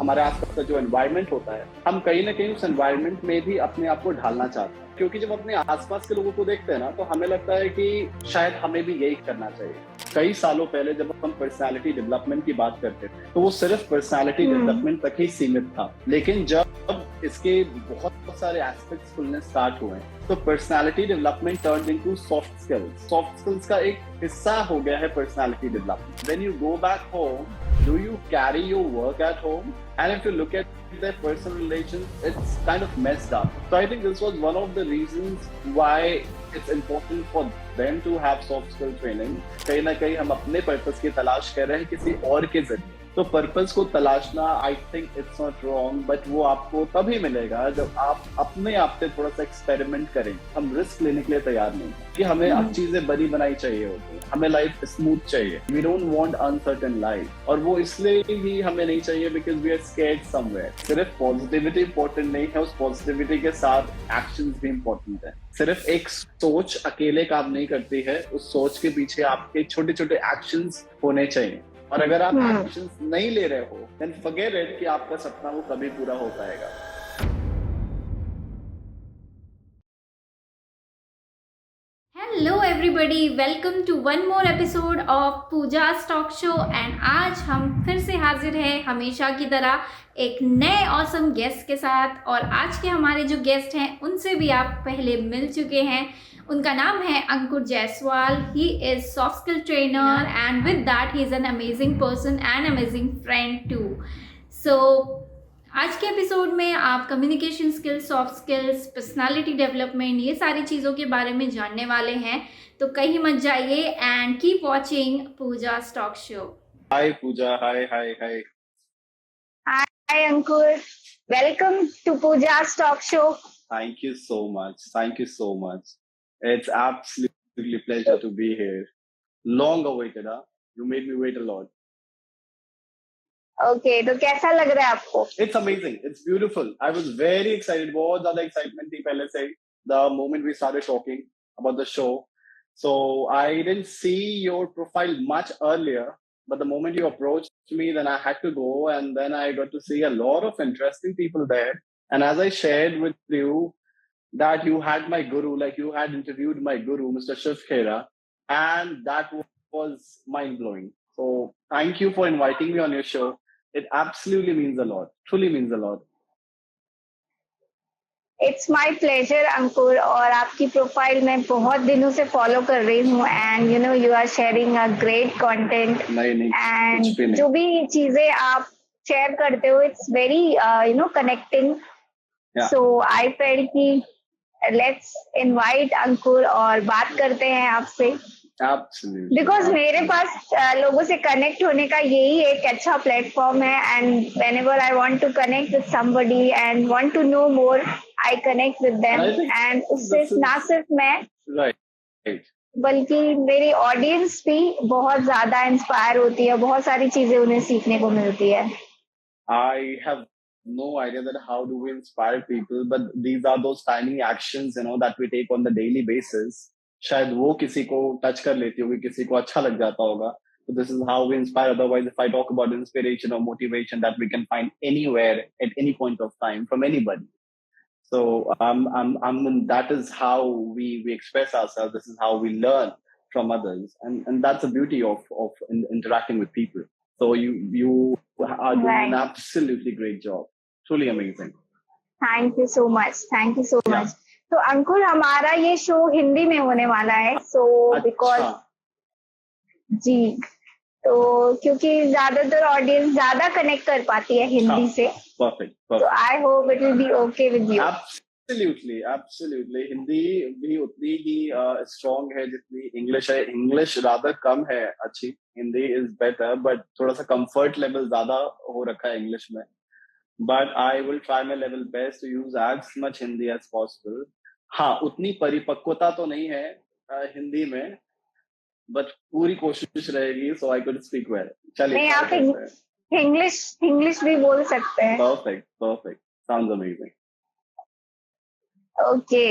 हमारे आसपास का जो एनवायरनमेंट होता है, हम कहीं ना कहीं उस एनवायरनमेंट में भी अपने आप को ढालना चाहते हैं, क्योंकि जब अपने आसपास के लोगों को देखते हैं ना, तो हमें लगता है कि शायद हमें भी यही करना चाहिए। कई सालों पहले जब हम पर्सनालिटी डेवलपमेंट की बात करते थे, तो वो सिर्फ पर्सनालिटी डेवलपमेंट तक ही सीमित था। लेकिन जब इसके बहुत सारे एस्पेक्ट्स खुलने स्टार्ट हुए, तो personality development turned into soft skills. Soft skills का एक हिस्सा हो गया है personality development. When you go back home, do you carry your work at home? And if you look at their personal relations, it's kind of messed up. So I think this was one of the reasons why it's important for them to have soft skill training. कहीं ना कहीं हम अपने purpose की तलाश कर रहे हैं किसी और के जरिए। तो पर्पस को तलाशना, I think it's not wrong, but वो आपको तभी मिलेगा जब आप अपने आप से थोड़ा सा एक्सपेरिमेंट करें। हम रिस्क लेने के लिए तैयार नहीं है कि हमें अब चीजें बनी बनाई चाहिए होती है, हमें लाइफ स्मूथ चाहिए। We don't want uncertain life, और वो इसलिए ही हमें नहीं चाहिए because we are scared somewhere. सिर्फ पॉजिटिविटी इंपॉर्टेंट नहीं है, उस पॉजिटिविटी के साथ एक्शंस भी इंपॉर्टेंट है। सिर्फ एक सोच अकेले काम नहीं करती है, उस सोच के पीछे आपके छोटे छोटे एक्शंस होने चाहिए। और अगर आप एक्शंस नहीं ले रहे हो, देन फॉरगेट इट कि आपका सपना वो कभी पूरा हो पाएगा। Hello everybody, welcome to one more episode of Pooja stock show. And आज हम फिर से हाजिर हैं हमेशा की तरह एक नए ऑसम गेस्ट के साथ। और आज के हमारे जो गेस्ट हैं उनसे भी आप पहले मिल चुके हैं। उनका नाम है Ankur Jaiswal. He is soft skill trainer and with that he is an amazing person and amazing friend too. So आज के एपिसोड में आप communication skills, soft skills, personality development, ये सारी चीज़ों के बारे में जानने वाले हैं। तो कहीं मत जाइए and keep watching Pooja stock show. Hi Pooja, hi hi hi. Hi Ankur, welcome to Pooja's talk show. Thank you so much. Thank you so much. It's absolutely pleasure to be here. Long awaited, huh? You made me wait a lot. Okay, तो कैसा लग रहा है आपको? It's amazing. It's beautiful. I was very excited. बहुत ज़्यादा excitement थी पहले से, the moment we started talking about the show. So I didn't see your profile much earlier, but the moment you approached me, then I had to go, and then I got to see a lot of interesting people there. And as I shared with you that you had my guru, like you had interviewed my guru, Mr. Shiv Khera, and that was mind-blowing. So thank you for inviting me on your show. It absolutely means a lot. Truly means a lot. It's my pleasure अंकुर, और आपकी profile मैं बहुत दिनों से follow कर रही हूँ and you know you are sharing a great content नहीं, एंड जो भी चीजें आप शेयर करते हो it's very you know connecting. So I felt कि लेट्स इनवाइट अंकुर और बात करते हैं आपसे। Absolutely. बिकॉज मेरे पास लोगों से कनेक्ट होने का यही एक अच्छा प्लेटफॉर्म है and whenever I want to connect with somebody and want to know more, I connect with them. And उससे ना सिर्फ मैं, Right. बल्कि मेरी ऑडियंस भी बहुत ज्यादा इंस्पायर होती है, बहुत सारी चीजें उन्हें सीखने को मिलती है। I have no idea that how do we inspire people, but these are those tiny actions, you know, that we take on the daily basis. शायद वो किसी को टच कर लेती होगी, किसी को अच्छा लग जाता होगा. So this is how we inspire. Otherwise, if I talk about inspiration or motivation that we can find anywhere at any point of time from anybody. So that is how we express ourselves. This is how we learn from others, and that's the beauty of interacting with people. So you are doing an absolutely great job. Truly amazing. Thank you so much, thank you so much. तो अंकुर, हमारा ये show Hindi में होने वाला है, so because जी, तो क्योंकि ज्यादातर ऑडियंस ज्यादा कनेक्ट कर पाती है हिंदी से, तो I hope it will be okay with you. Absolutely Hindi भी उतनी ही स्ट्रॉन्ग है जितनी इंग्लिश है। इंग्लिश ज्यादा कम है अच्छी, हिंदी इज बेटर, बट थोड़ा सा कंफर्ट लेवल ज्यादा हो रखा है इंग्लिश में। But I will try my level best to use as much Hindi as possible. हाँ, उतनी परिपक्वता तो नहीं है हिंदी में, but पूरी कोशिश रहेगी, so I could speak well. चलिए, नहीं, आप इंग्लिश भी बोल सकते हैं। Perfect. Sounds amazing. Okay.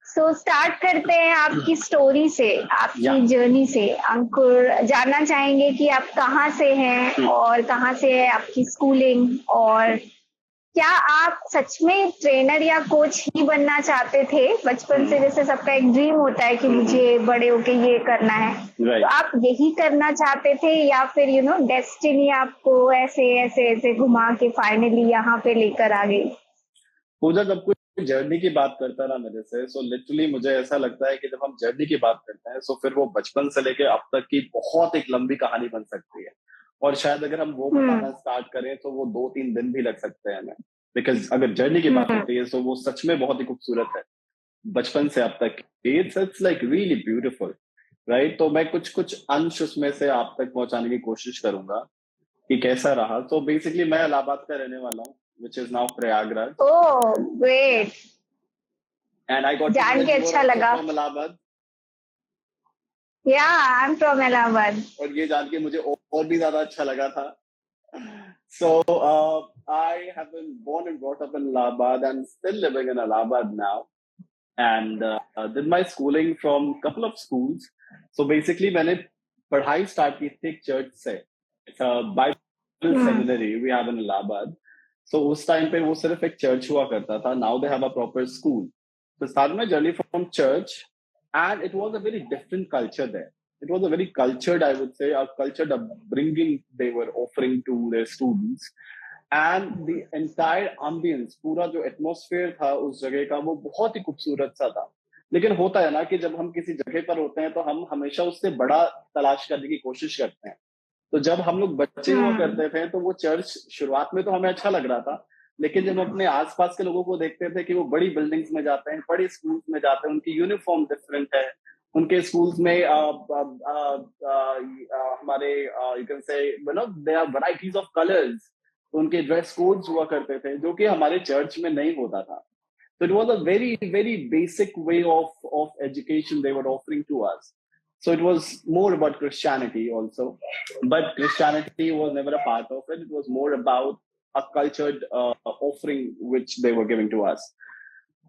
So start करते हैं आपकी स्टोरी से, आपकी जर्नी से। अंकुर, जानना चाहेंगे कि आप कहाँ से हैं और कहाँ से है आपकी स्कूलिंग, और क्या आप सच में ट्रेनर या कोच ही बनना चाहते थे बचपन से? जैसे सबका एक ड्रीम होता है कि मुझे बड़े होके ये करना है, तो आप यही करना चाहते थे या फिर डेस्टिनी आपको ऐसे ऐसे ऐसे घुमा के फाइनली यहाँ पे लेकर आ गई? पूजा, जब कोई जर्नी की बात करता है ना मेरे से, सो लिटरली मुझे ऐसा लगता है कि जब हम जर्नी की बात करते हैं सो फिर वो बचपन से लेके अब तक की बहुत एक लंबी कहानी बन सकती है। और शायद अगर हम वो बताना स्टार्ट करें तो वो 2-3 दिन भी लग सकते हैं हमें, बिकॉज अगर जर्नी की बात होती है तो वो सच में बहुत ही खूबसूरत है बचपन से अब तक। It's like really beautiful, right? तो मैं कुछ कुछ अंश उसमें से आप तक पहुंचाने की कोशिश करूंगा कि कैसा रहा। तो बेसिकली मैं इलाहाबाद का रहने वाला हूँ, which is now Prayagraj. Oh, great. And I got to जान know के that you अच्छा are also लगा। from Allahabad. Yeah, I'm from Allahabad. और ये जान के मुझे और भी ज्यादा अच्छा लगा था। So I have been born and brought up in Allahabad and still living in Allahabad now. And did my schooling from couple of schools. So basically मैंने पढ़ाई स्टार्ट की थी एक चर्च से। It's a Bible seminary we have in Allahabad. So उस time पे वो सिर्फ एक चर्च हुआ करता था. Now they have a proper school. So started my journey from church, and it was a very different culture there. It was a very cultured, I would say, a cultured upbringing they were offering to their students. And the entire ambience, पूरा जो atmosphere था उस जगह का, वो बहुत ही खूबसूरत सा था। लेकिन होता है ना कि जब हम किसी जगह पर होते हैं तो हम हमेशा उससे बड़ा तलाश करने की कोशिश करते हैं। तो जब हम लोग बच्चे हुआ करते थे तो वो चर्च शुरुआत में तो हमें अच्छा लग रहा था, लेकिन जब हम अपने आसपास के लोगों को देखते थे कि वो बड़ी बिल्डिंग्स में जाते हैं, बड़ी स्कूल्स में जाते हैं, उनकी यूनिफॉर्म डिफरेंट है, उनके स्कूल्स में हमारे you can say they are varieties of colours, उनके ड्रेस कोड्स हुआ करते थे जो कि हमारे चर्च में नहीं होता था। So it was a very, very basic way of education they were offering to us. So it was more about Christianity also, but Christianity was never a part of it. It was more about a cultured offering which they were giving to us.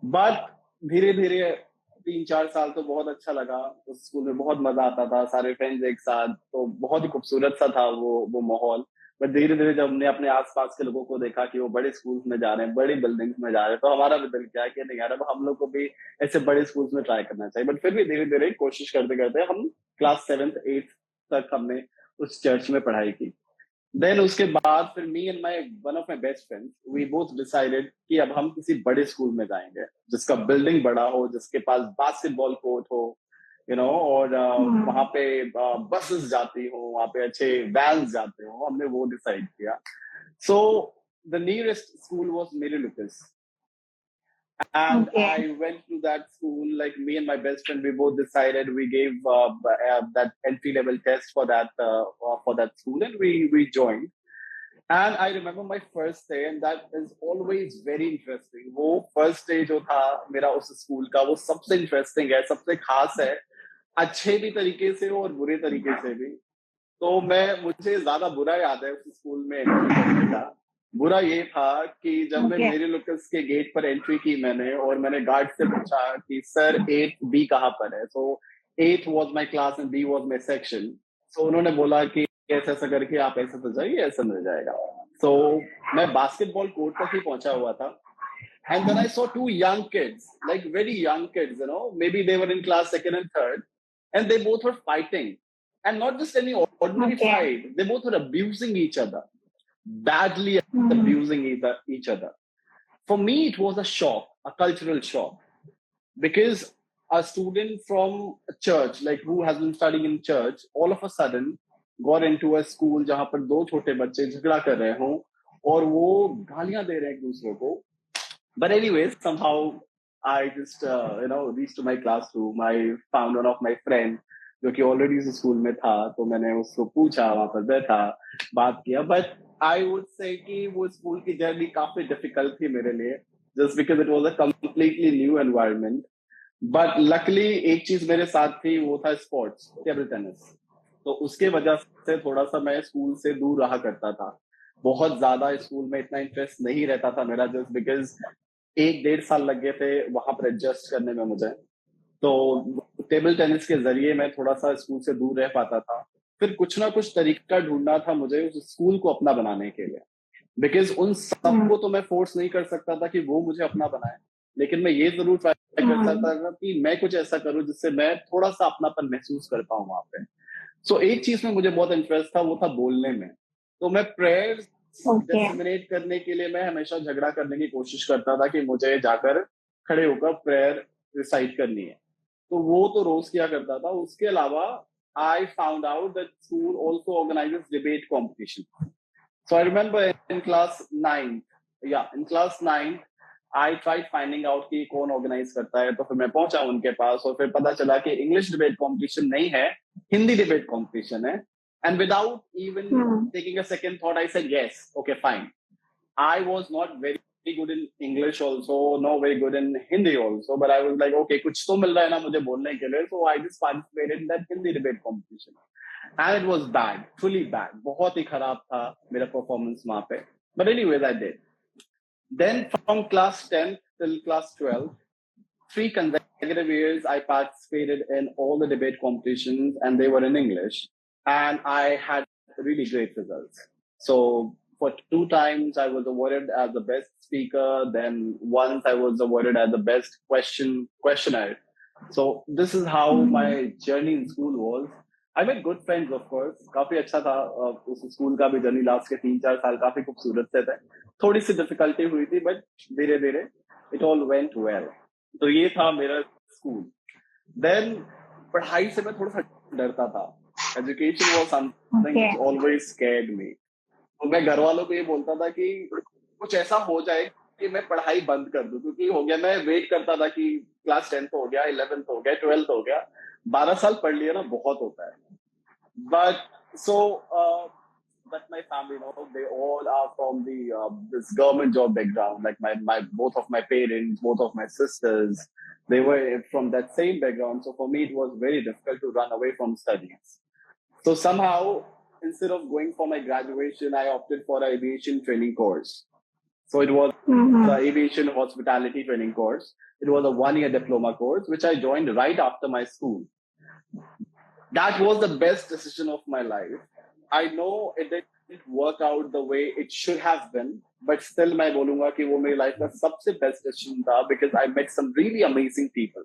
But धीरे धीरे 3-4 साल तो बहुत अच्छा लगा, उस school में बहुत मजा आता था, सारे फ्रेंड्स एक साथ, तो बहुत ही खूबसूरत सा था वो माहौल। बट धीरे धीरे जब हमने अपने आसपास के लोगों को देखा कि वो बड़े स्कूल्स में जा रहे हैं, बड़ी बिल्डिंग्स में जा रहे हैं, तो हमारा भी दिल किया कि नहीं यार, अब हम लोग को भी ऐसे बड़े स्कूल्स में ट्राई करना चाहिए। बट फिर भी धीरे धीरे कोशिश करते करते हम क्लास 7th-8th तक हमने उस चर्च में पढ़ाई की। देन उसके बाद फिर me and one of my best friends, we both decided कि अब हम किसी बड़े स्कूल में जाएंगे जिसका बिल्डिंग बड़ा हो, जिसके पास बास्केटबॉल कोर्ट हो, और वहां पे बसेस जाती हो, वहां पे अच्छे वैन्स जाते हो। हमने वो डिसाइड किया। So the nearest school was मेरी Lucas, and I went to that school. Like me and my best friend, we both decided, we gave that entry level test for that school, and we joined. And I remember my first day, and that is always very interesting. वो first day जो था मेरा उस school का, वो सबसे interesting है, सबसे खास है, अच्छे भी तरीके से और बुरे तरीके से भी। तो मुझे ज्यादा बुरा याद है उस स्कूल में एंट्री करने का। बुरा ये था कि जब मैं मेरी लुकस के गेट पर एंट्री की और मैंने गार्ड से पूछा कि सर 8B कहाँ पर है। So 8 was my class and B was my section. So उन्होंने बोला कि ऐसा करके आप ऐसे तो जाइए, ऐसा मिल जाएगा। सो मैं बास्केटबॉल कोर्ट तक ही पहुंचा हुआ था। And then I saw 2 young kids, like very young kids, maybe they were in class 2nd and 3rd, and they both were fighting. And not just any ordinary fight, they both were abusing each other, badly abusing each other. For me, it was a shock, a cultural shock, because a student from a church, like who has been studying in church, all of a sudden got into a school जहाँ पर 2 छोटे बच्चे झगड़ा कर रहे हों और वो गालियां दे रहे हैं एक दूसरे को। But anyways, somehow I just reached to my classroom. I found one of my friends जो कि already उस स्कूल में था, तो मैंने उसको पूछा, वहां पर बैठा, बात किया। But I would say कि वो स्कूल की जर्नी काफी difficult थी मेरे लिए, just because it was a completely new environment. But luckily एक चीज मेरे साथ थी, वो था sports, table tennis. तो उसके वजह से थोड़ा सा मैं स्कूल से दूर रहा करता था। बहुत ज्यादा स्कूल में इतना इंटरेस्ट नहीं रहता था मेरा, जस्ट बिकॉज 1-1.5 साल लग गए थे वहां पर एडजस्ट करने में मुझे। तो टेबल टेनिस के जरिए मैं थोड़ा सा स्कूल से दूर रह पाता था। फिर कुछ ना कुछ तरीका ढूंढना था मुझे उस स्कूल को अपना बनाने के लिए, बिकॉज उन सबको तो मैं फोर्स नहीं कर सकता था कि वो मुझे अपना बनाए, लेकिन मैं ये जरूर ट्राई कर सकता था कि मैं कुछ ऐसा करूं जिससे मैं थोड़ा सा अपनापन महसूस कर पाऊं वहां पे। सो एक चीज में मुझे बहुत इंटरेस्ट था, वो था बोलने में। तो मैं प्रेयर डिसेमिनेट करने के लिए मैं हमेशा झगड़ा करने की कोशिश करता था कि मुझे जाकर खड़े होकर प्रेयर रिसाइट करनी है। तो वो तो रोज किया करता था। उसके अलावा I found out that school also organises debate competition. So I remember in class 9, I tried finding out कि कौन ऑर्गेनाइज करता है। तो फिर मैं पहुंचा उनके पास और फिर पता चला कि इंग्लिश डिबेट कंपटीशन नहीं है, हिंदी डिबेट कंपटीशन है। And without even taking a second thought, I said yes, okay, fine. I was not very good in English also, no very good in Hindi also, but I was like, okay, कुछ तो मिल रहा है ना मुझे बोलने के लिए। So I just participated in that Hindi debate competition. And it was bad, fully bad. बहुत ही खराब था मेरा परफॉर्मेंस वहां पे। But anyways, I did. Then from class 10 till class 12, 3 consecutive years, I participated in all the debate competitions, and they were in English. And I had really great results. So for 2 times, I was awarded as the best speaker. Then once I was awarded as the best questioner. So this is how my journey in school was. I made good friends, of course. काफी अच्छा था उस school का भी journey. Last के 3-4 साल काफी खूबसूरत से थे। थोड़ी सी डिफिकल्टी हुई थी, बट धीरे धीरे इट ऑल वेंट वेल। तो ये था मेरा स्कूल। देन पढ़ाई से मैं थोड़ा सा डरता था। Education was something which always scared me. तो मैं घर वालों को ये बोलता था कि कुछ ऐसा हो जाए कि मैं पढ़ाई बंद कर दूं, क्योंकि हो गया, मैं वेट करता था कि क्लास 10th हो गया, 11th हो गया, 12th हो गया, 12 साल पढ़ लिया ना, बहुत होता है। But so, but my family, they all are from the this government job background. Like my both of my parents, both of my sisters, they were from that same background. So for me, it was very difficult to run away from studies. So somehow, instead of going for my graduation, I opted for an aviation training course. So it was the aviation hospitality training course. It was a 1-year diploma course, which I joined right after my school. That was the best decision of my life. I know it didn't work out the way it should have been, but still मैं बोलूँगा कि वो मेरी life का सबसे best decision था, because I met some really amazing people.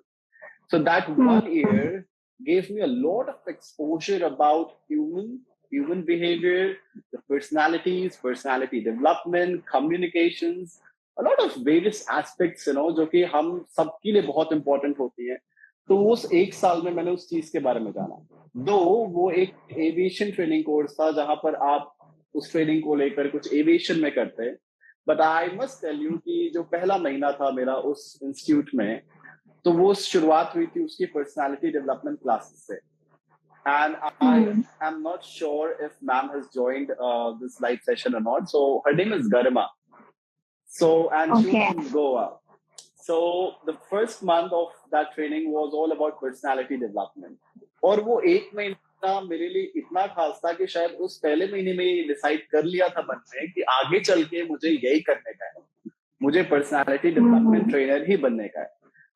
So that 1 year gave me a lot of exposure about human behavior, the personalities, personality development, communications, a lot of various aspects, जो कि हम सबके लिए बहुत important होती हैं। तो उस 1 साल में मैंने उस चीज के बारे में जाना। दो वो एक एविएशन ट्रेनिंग कोर्स था जहां पर आप उस ट्रेनिंग को लेकर कुछ एविएशन में करते हैं। But I must tell you कि जो पहला महीना था मेरा उस इंस्टीट्यूट में, तो वो शुरुआत हुई थी उसकी पर्सनालिटी डेवलपमेंट क्लासेस से। And I am not sure if ma'am has joined this live session or not. So her name is Garima. So, and she's from Goa. So the first month of that training was all about personality development. और वो 1 महीना मेरे लिए इतना खास था कि शायद उस पहले महीने में ये डिसाइड कर लिया था मन में कि आगे चल के मुझे यही करने का है, मुझे पर्सनालिटी डेवलपमेंट ट्रेनर ही बनने का है।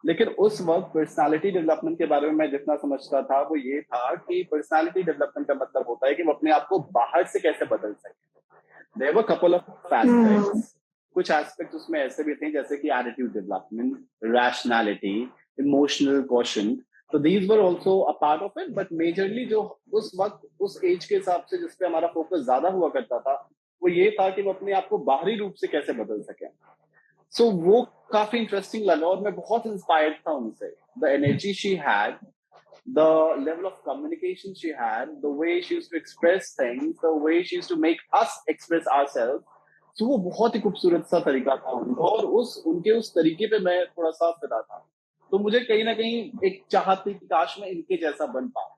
लेकिन उस वक्त पर्सनालिटी डेवलपमेंट के बारे में मैं जितना समझता था वो ये था कि पर्सनालिटी डेवलपमेंट का मतलब होता है कि वो अपने आप को बाहर से कैसे बदल सके। There were couple of aspects. कुछ एस्पेक्ट उसमें ऐसे भी थे जैसे कि attitude development, rationality, emotional quotient. तो these were also a part of it, but majorly जो उस वक्त उस एज के हिसाब से जिस पे हमारा फोकस ज्यादा हुआ करता था वो ये था कि वो अपने आप को बाहरी रूप से कैसे बदल सके। सो वो काफी इंटरेस्टिंग लगा और मैं बहुत इंस्पायर्ड था उनसे। The energy she had, the level of communication she had, the way she used to express things, the way she used to make us express ourselves. So वो बहुत ही खूबसूरत सा तरीका था उनका, और उनके उस तरीके पे मैं थोड़ा सा फिदा था। तो मुझे कहीं ना कहीं एक चाहत थी कि काश मैं इनके जैसा बन पाऊं।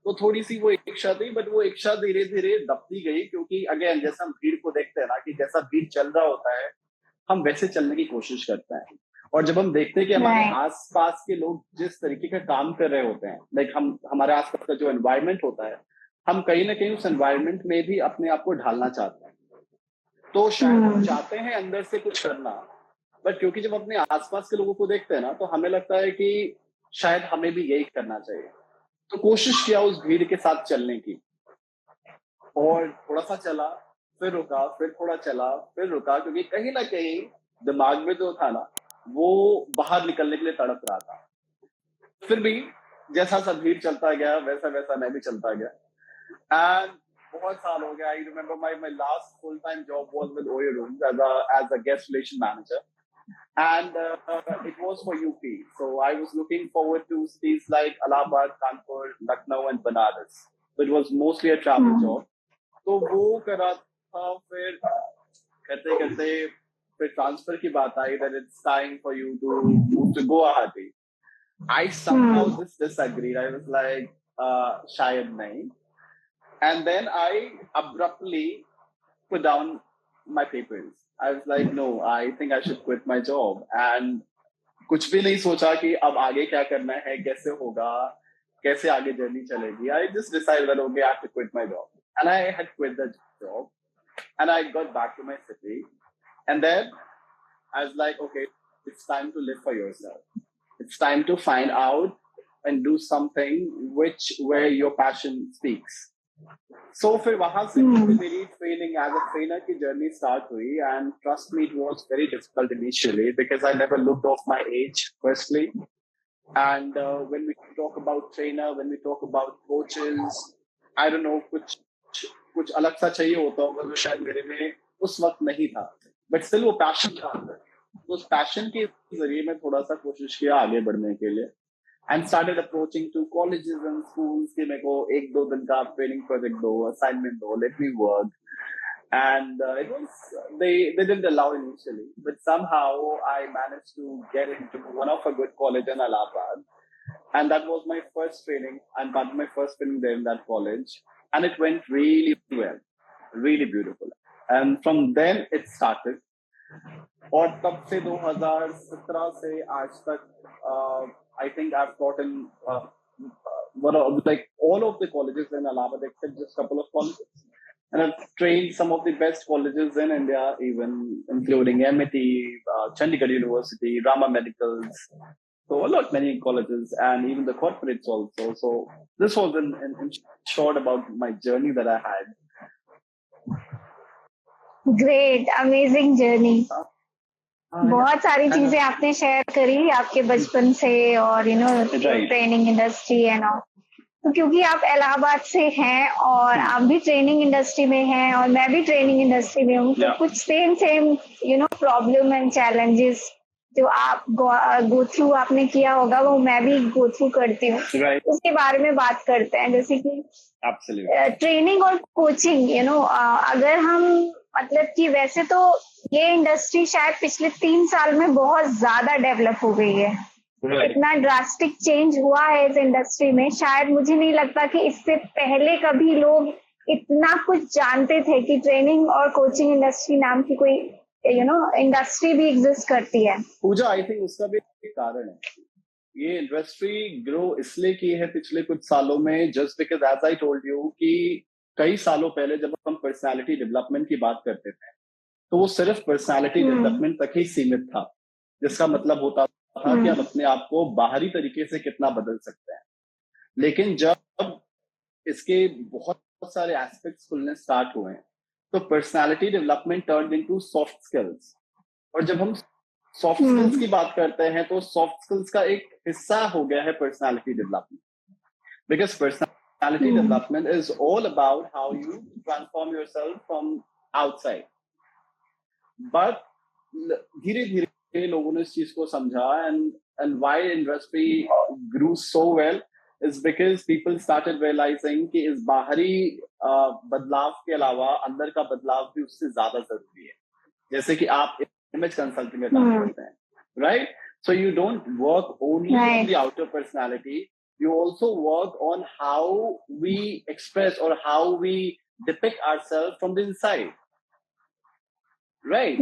तो थोड़ी सी वो इच्छा थी, बट वो इच्छा धीरे धीरे दबती गई, क्योंकि अगेन जैसा हम भीड़ को देखते हैं ना कि जैसा भीड़ चल रहा होता है हम वैसे चलने की कोशिश करते हैं। और जब हम देखते हैं कि हमारे आसपास के लोग जिस तरीके का काम कर रहे होते हैं, लाइक हमारे आसपास का जो एनवायरनमेंट होता है, हम कहीं ना कहीं उस एनवायरनमेंट में भी अपने आप को ढालना चाहते हैं। तो शायद हम चाहते हैं अंदर से कुछ करना, बट क्योंकि जब अपने आसपास के लोगों को देखते हैं ना, तो हमें लगता है कि शायद हमें भी यही करना चाहिए। तो कोशिश किया उस भीड़ के साथ चलने की, और थोड़ा सा चला, फिर रुका, फिर थोड़ा चला, फिर रुका, क्योंकि कहीं ना कहीं दिमाग में जो था ना, वो बाहर निकलने के लिए तड़प रहा था। फिर भी जैसा सा भीड़ चलता गया, वैसा वैसा मैं भी चलता गया। एंड बहुत साल हो गया। I remember my last full time job was with Oyo Rooms as a guest relation manager, and it was for UP. So I was looking forward to cities like Allahabad, Kanpur, Lucknow, and Banaras. So it was mostly a travel job. तो वो करा था, फिर करते करते फिर transfer की बात आई that it's time for you to move to Guwahati. I somehow disagreed. I was like, शायद नहीं. And then I abruptly put down my papers. I was like, no, I think I should quit my job. And कुछ भी नहीं सोचा कि अब आगे क्या करना है, कैसे होगा, कैसे आगे जर्नी चलेगी. I just decided that okay, I have to quit my job. And I had quit the job. And I got back to my city. And then I was like, okay, it's time to live for yourself. It's time to find out and do something where your passion speaks. So फिर वहां से मेरी training as a trainer की journey start हुई. And trust me, it was very difficult initially because I never looked of my age firstly. And when we talk about trainer, when we talk about coaches, I don't know, कुछ अलग सा चाहिए होता होगा जो शायद मेरे में उस वक्त नहीं था. बट स्टिल वो पैशन था. तो उस पैशन के जरिए मैं थोड़ा सा कोशिश किया आगे बढ़ने के लिए. And started approaching to colleges and schools कि मेरे को 1-2 दिन का training project दो, assignment दो, let me work. And it was they didn't allow initially, but somehow I managed to get into one of a good college in Allahabad, and that was my first training. I got my first training there in that college, and it went really well, really beautiful. And from then it started. और तब से 2017 से आज तक I think I've taught in like all of the colleges in Allahabad except just a couple of colleges. And I've trained some of the best colleges in India, even including MIT, Chandigarh University, Rama Medicals. So many colleges and even the corporates also. So this was in short about my journey that I had. Great, amazing journey. बहुत सारी चीजें आपने share करी आपके बचपन से और training industry and all. तो क्योंकि आप इलाहाबाद से हैं और आप भी ट्रेनिंग इंडस्ट्री में हैं और मैं भी ट्रेनिंग इंडस्ट्री में हूँ, तो कुछ सेम प्रॉब्लम एंड चैलेंजेस जो आप गो थ्रू आपने किया होगा वो मैं भी गो थ्रू करती हूँ. उसके बारे में बात करते हैं. जैसे कि ट्रेनिंग और कोचिंग अगर हम मतलब कि वैसे तो ये इंडस्ट्री शायद पिछले 3 साल में बहुत ज्यादा डेवलप हो गई है. इतना ड्रास्टिक चेंज हुआ है इस इंडस्ट्री में, शायद मुझे नहीं लगता कि इससे पहले कभी लोग इतना कुछ जानते थे कि ट्रेनिंग और कोचिंग इंडस्ट्री नाम की कोई इंडस्ट्री भी एग्जिस्ट करती है. पूजा, आई थिंक उसका भी एक कारण है. ये इंडस्ट्री ग्रो इसलिए की है पिछले कुछ सालों में just because as I told you कि कई सालों पहले जब हम पर्सनालिटी डेवलपमेंट की बात करते थे तो वो सिर्फ पर्सनालिटी डेवलपमेंट तक ही सीमित था, जिसका मतलब होता था कि हम अपने आप को बाहरी तरीके से कितना बदल सकते हैं. लेकिन जब इसके बहुत सारे एस्पेक्ट्स खुलने स्टार्ट हुए हैं तो personality development turned into soft skills. और जब हम सॉफ्ट स्किल्स की बात करते हैं तो सॉफ्ट स्किल्स का एक हिस्सा हो गया है personality development. Because personality development is all about how you transform yourself from outside. But धीरे धीरे लोगों ने इस चीज को समझा and why industry grew so well is because people started realizing कि इस बाहरी बदलाव के अलावा अंदर का बदलाव भी उससे ज्यादा जरूरी है. जैसे कि आप इमेज कंसल्टिंग में काम करते हैं, right? So you don't work only on the outer personality, you also work on how we express or how we depict ourselves from the inside, right?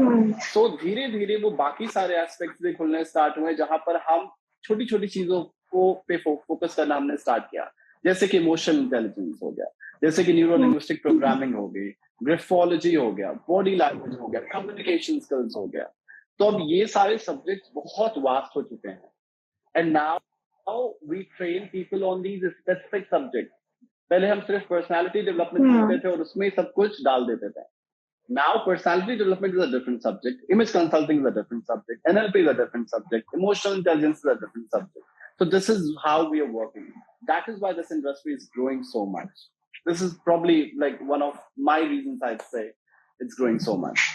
So धीरे धीरे वो बाकी सारे एस्पेक्ट्स भी खुलने स्टार्ट हुए जहां पर हम छोटी छोटी चीजों को पे फोकस करना हमने स्टार्ट किया. जैसे कि इमोशनल इंटेलिजेंस हो गया, जैसे कि न्यूरो लिंग्विस्टिक प्रोग्रामिंग हो गई, ग्राफोलॉजी हो गया, बॉडी लैंग्वेज हो गया, कम्युनिकेशन स्किल्स हो गया. तो अब ये सारे सब्जेक्ट्स बहुत वास्ट हो चुके हैं, and now we train people on these specific subjects. पहले हम सिर्फ पर्सनालिटी डेवलपमेंट करते थे और उसमें सब कुछ डाल देते थे। Now personality development is a different subject, image consulting is a different subject, NLP is a different subject, emotional intelligence is a different subject. So this is how we are working. That is why this industry is growing so much. This is probably like one of my reasons I'd say it's growing so much.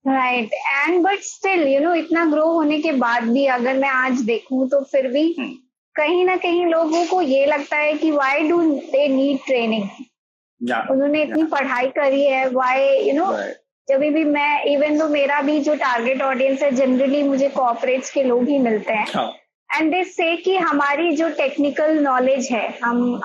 Right and but still इतना grow होने के बाद भी अगर मैं आज देखूं तो फिर भी कहीं ना कहीं लोगों को ये लगता है कि why do they need training. उन्होंने इतनी पढ़ाई करी है, व्हाई जब भी मैं इवन तो मेरा भी जो टारगेट ऑडियंस है जनरली मुझे कॉर्पोरेट्स के लोग ही मिलते हैं, एंड दे से कि हमारी जो टेक्निकल नॉलेज है, हम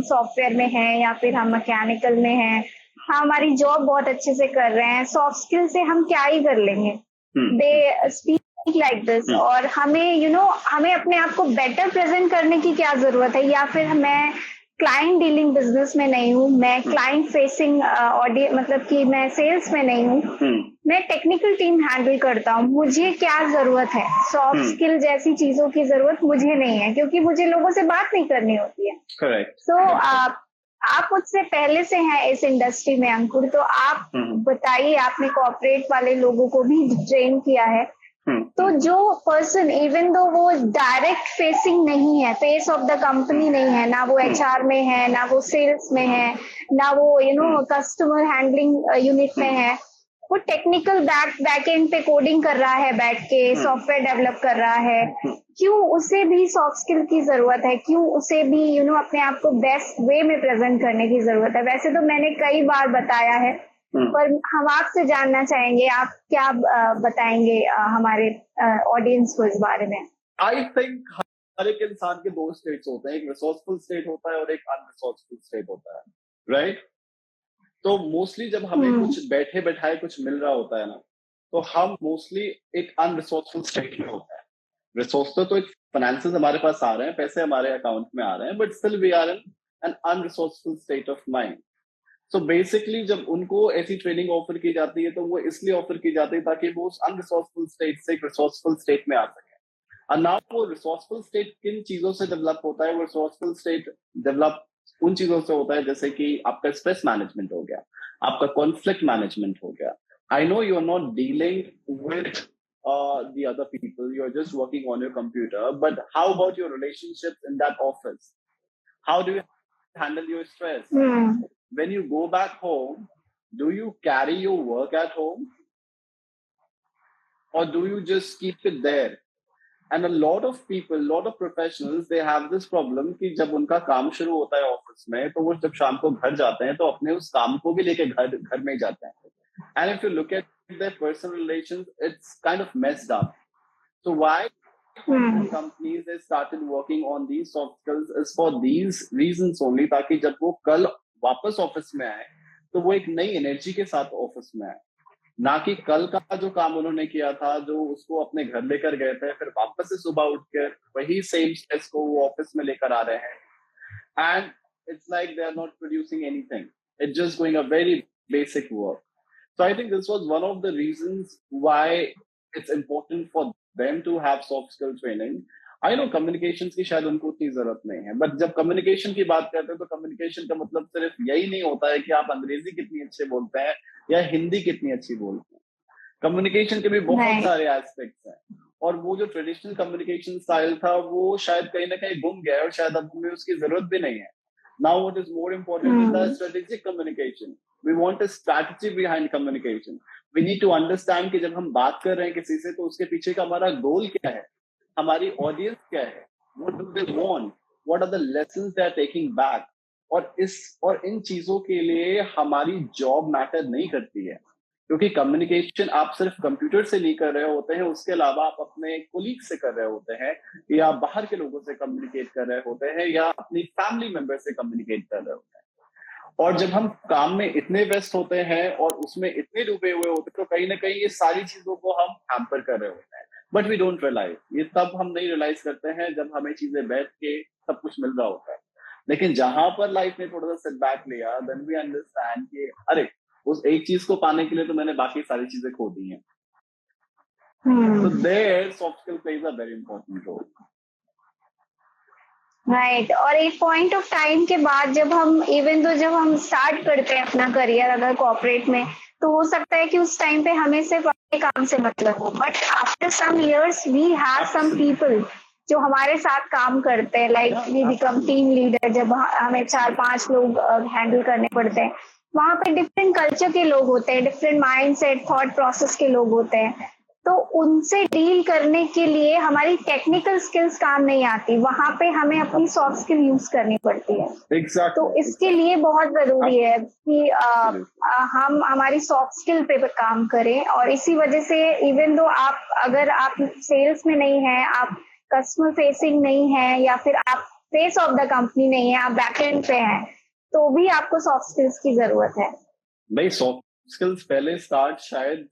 सॉफ्टवेयर में हैं या फिर हम मैकेनिकल में हैं, हमारी जॉब बहुत अच्छे से कर रहे हैं, सॉफ्ट स्किल से हम क्या ही कर लेंगे। They speak like this. और हमें हमें अपने आप को बेटर प्रेजेंट करने की क्या जरूरत है, या फिर मैं क्लाइंट डीलिंग बिजनेस में नहीं हूँ, मैं क्लाइंट फेसिंग ऑडियंस मतलब कि मैं सेल्स में नहीं हूँ, मैं टेक्निकल टीम हैंडल करता हूँ, मुझे क्या जरूरत है, सॉफ्ट स्किल जैसी चीजों की जरूरत मुझे नहीं है, क्योंकि मुझे लोगों से बात नहीं करनी होती है। करेक्ट। सो आप मुझसे पहले से हैं इस इंडस्ट्री में अंकुर, तो आप बताइए, आपने कॉर्पोरेट वाले लोगों को भी ट्रेन किया है, तो जो पर्सन इवन दो वो डायरेक्ट फेसिंग नहीं है, फेस ऑफ द कंपनी नहीं है, ना वो एचआर में है, ना वो सेल्स में है, ना वो कस्टमर हैंडलिंग यूनिट में है, वो टेक्निकल बैक एंड पे कोडिंग कर रहा है, बैठ के सॉफ्टवेयर डेवलप कर रहा है, क्यों उसे भी सॉफ्ट स्किल की जरूरत है, क्यों उसे भी अपने आप को बेस्ट वे में प्रेजेंट करने की जरूरत है। वैसे तो मैंने कई बार बताया है, पर हम आपसे जानना चाहेंगे, आप क्या बताएंगे हमारे ऑडियंस को इस बारे में। आई थिंक हर एक इंसान के दो स्टेट्स होते हैं, एक रिसोर्सफुल स्टेट होता है और एक अनरिसोर्सफुल स्टेट होता है, राइट? तो मोस्टली जब हमें कुछ बैठे बैठाए कुछ मिल रहा होता है ना, तो हम मोस्टली एक अनरिसोर्सफुल स्टेट में होता है। रिसोर्स तो एक फाइनेंसेस हमारे पास आ रहे हैं, पैसे हमारे अकाउंट में आ रहे हैं, but still we are in an unresourceful state of mind. So basically जब उनको ऐसी ट्रेनिंग ऑफर की जाती है तो वो इसलिए ऑफर की जाती है ताकि वो उस अनरिसोर्सफुल स्टेट से एक रिसोर्सफुल स्टेट में आ सके। और नाउ वो रिसोर्सफुल स्टेट किन चीजों से डेवलप होता है? वो रिसोर्सफुल स्टेट डेवलप उन चीजों से होता है जैसे कि आपका स्ट्रेस मैनेजमेंट हो गया, आपका कॉन्फ्लिक्ट मैनेजमेंट हो गया। I know you are not dealing with the other people, you're just working on your computer, but how about your relationships in that office? How do you handle your stress? When you go back home, do you carry your work at home or do you just keep it there? And a lot of people, lot of professionals, they have this problem कि जब उनका काम शुरू होता है office में, तो वो जब शाम को घर जाते हैं तो अपने उस काम को भी लेके घर में जाते हैं। And if you look at their personal relations, it's kind of messed up. So why companies they started working on these soft skills is for these reasons only, ताकि जब वो कल वापस ऑफिस में आए तो वो एक नई एनर्जी के साथ ऑफिस में आए, ना कि कल का जो काम उन्होंने किया था, जो उसको अपने घर लेकर गए थे, फिर वापस से सुबह उठकर वही सेम स्ट्रेस को वो ऑफिस में लेकर आ रहे हैं। And it's like they are not producing anything, it's just going a very basic work. So I think this was one of the reasons why it's important for them to have soft skill training. I know communications की शायद उनको उतनी जरूरत नहीं है, but जब communication की बात करते हैं तो communication का मतलब सिर्फ यही नहीं होता है कि आप अंग्रेजी कितनी अच्छे बोलते हैं या हिंदी कितनी अच्छी बोलते हैं। Communication के भी बहुत सारे एस्पेक्ट्स हैं, और वो जो ट्रेडिशनल कम्युनिकेशन स्टाइल था वो शायद कहीं ना कहीं गुम गया है, और शायद अब हमें उसकी जरूरत भी नहीं है। Now what is more important is the strategic communication. We want a strategy behind communication. We need to understand कि जब हम बात कर रहे हैं किसी से तो उसके पीछे का हमारा गोल क्या है, हमारी ऑडियंस क्या है, what do they want, what are the lessons they are taking back, और इन चीजों के लिए हमारी जॉब मैटर नहीं करती है, क्योंकि कम्युनिकेशन आप सिर्फ कंप्यूटर से नहीं कर रहे होते हैं, उसके अलावा आप अपने कोलीग से कर रहे होते हैं, या बाहर के लोगों से कम्युनिकेट कर रहे होते हैं, या अपनी फैमिली मेंबर से कम्युनिकेट कर रहे होते हैं। और जब हम काम में इतने व्यस्त होते हैं और उसमें इतने डूबे हुए होते हैं तो कहीं ना कहीं ये सारी चीजों को हम हैम्पर कर रहे होते हैं, बट वी डोंट रियलाइज। ये तब हम नहीं रियलाइज करते हैं जब हमें चीजें बैठ के सब कुछ मिल रहा होता है, लेकिन जहां पर लाइफ ने थोड़ा सा सेटबैक लिया, देन वी अंडरस्टैंड कि अरे उस एक चीज को पाने के लिए तो मैंने बाकी सारी चीजें खो दी हैं। So there soft skill plays a very important role. Right और एक पॉइंट ऑफ टाइम के बाद जब हम स्टार्ट करते हैं अपना करियर अगर कॉर्पोरेट में, तो हो सकता है कि उस टाइम पे हमें सिर्फ अपने काम से मतलब हो, but after some years we have some people जो हमारे साथ काम करते हैं, like we become team leader. जब हमें 4-5 लोग हैंडल करने पड़ते हैं, वहां पे डिफरेंट कल्चर के लोग होते हैं, डिफरेंट माइंडसेट थॉट प्रोसेस के लोग होते हैं, तो उनसे डील करने के लिए हमारी टेक्निकल स्किल्स काम नहीं आती, वहां पे हमें अपनी सॉफ्ट स्किल यूज करनी पड़ती है। Exactly. तो इसके लिए बहुत जरूरी है कि हम हमारी सॉफ्ट स्किल पे काम करें। और इसी वजह से इवन दो अगर आप सेल्स में नहीं है, आप कस्टमर फेसिंग नहीं है, या फिर आप फेस ऑफ द कंपनी नहीं है, आप बैकएंड पे हैं, तो भी आपको सॉफ्ट स्किल्स की जरूरत है। भाई सॉफ्ट स्किल्स पहले स्टार्ट शायद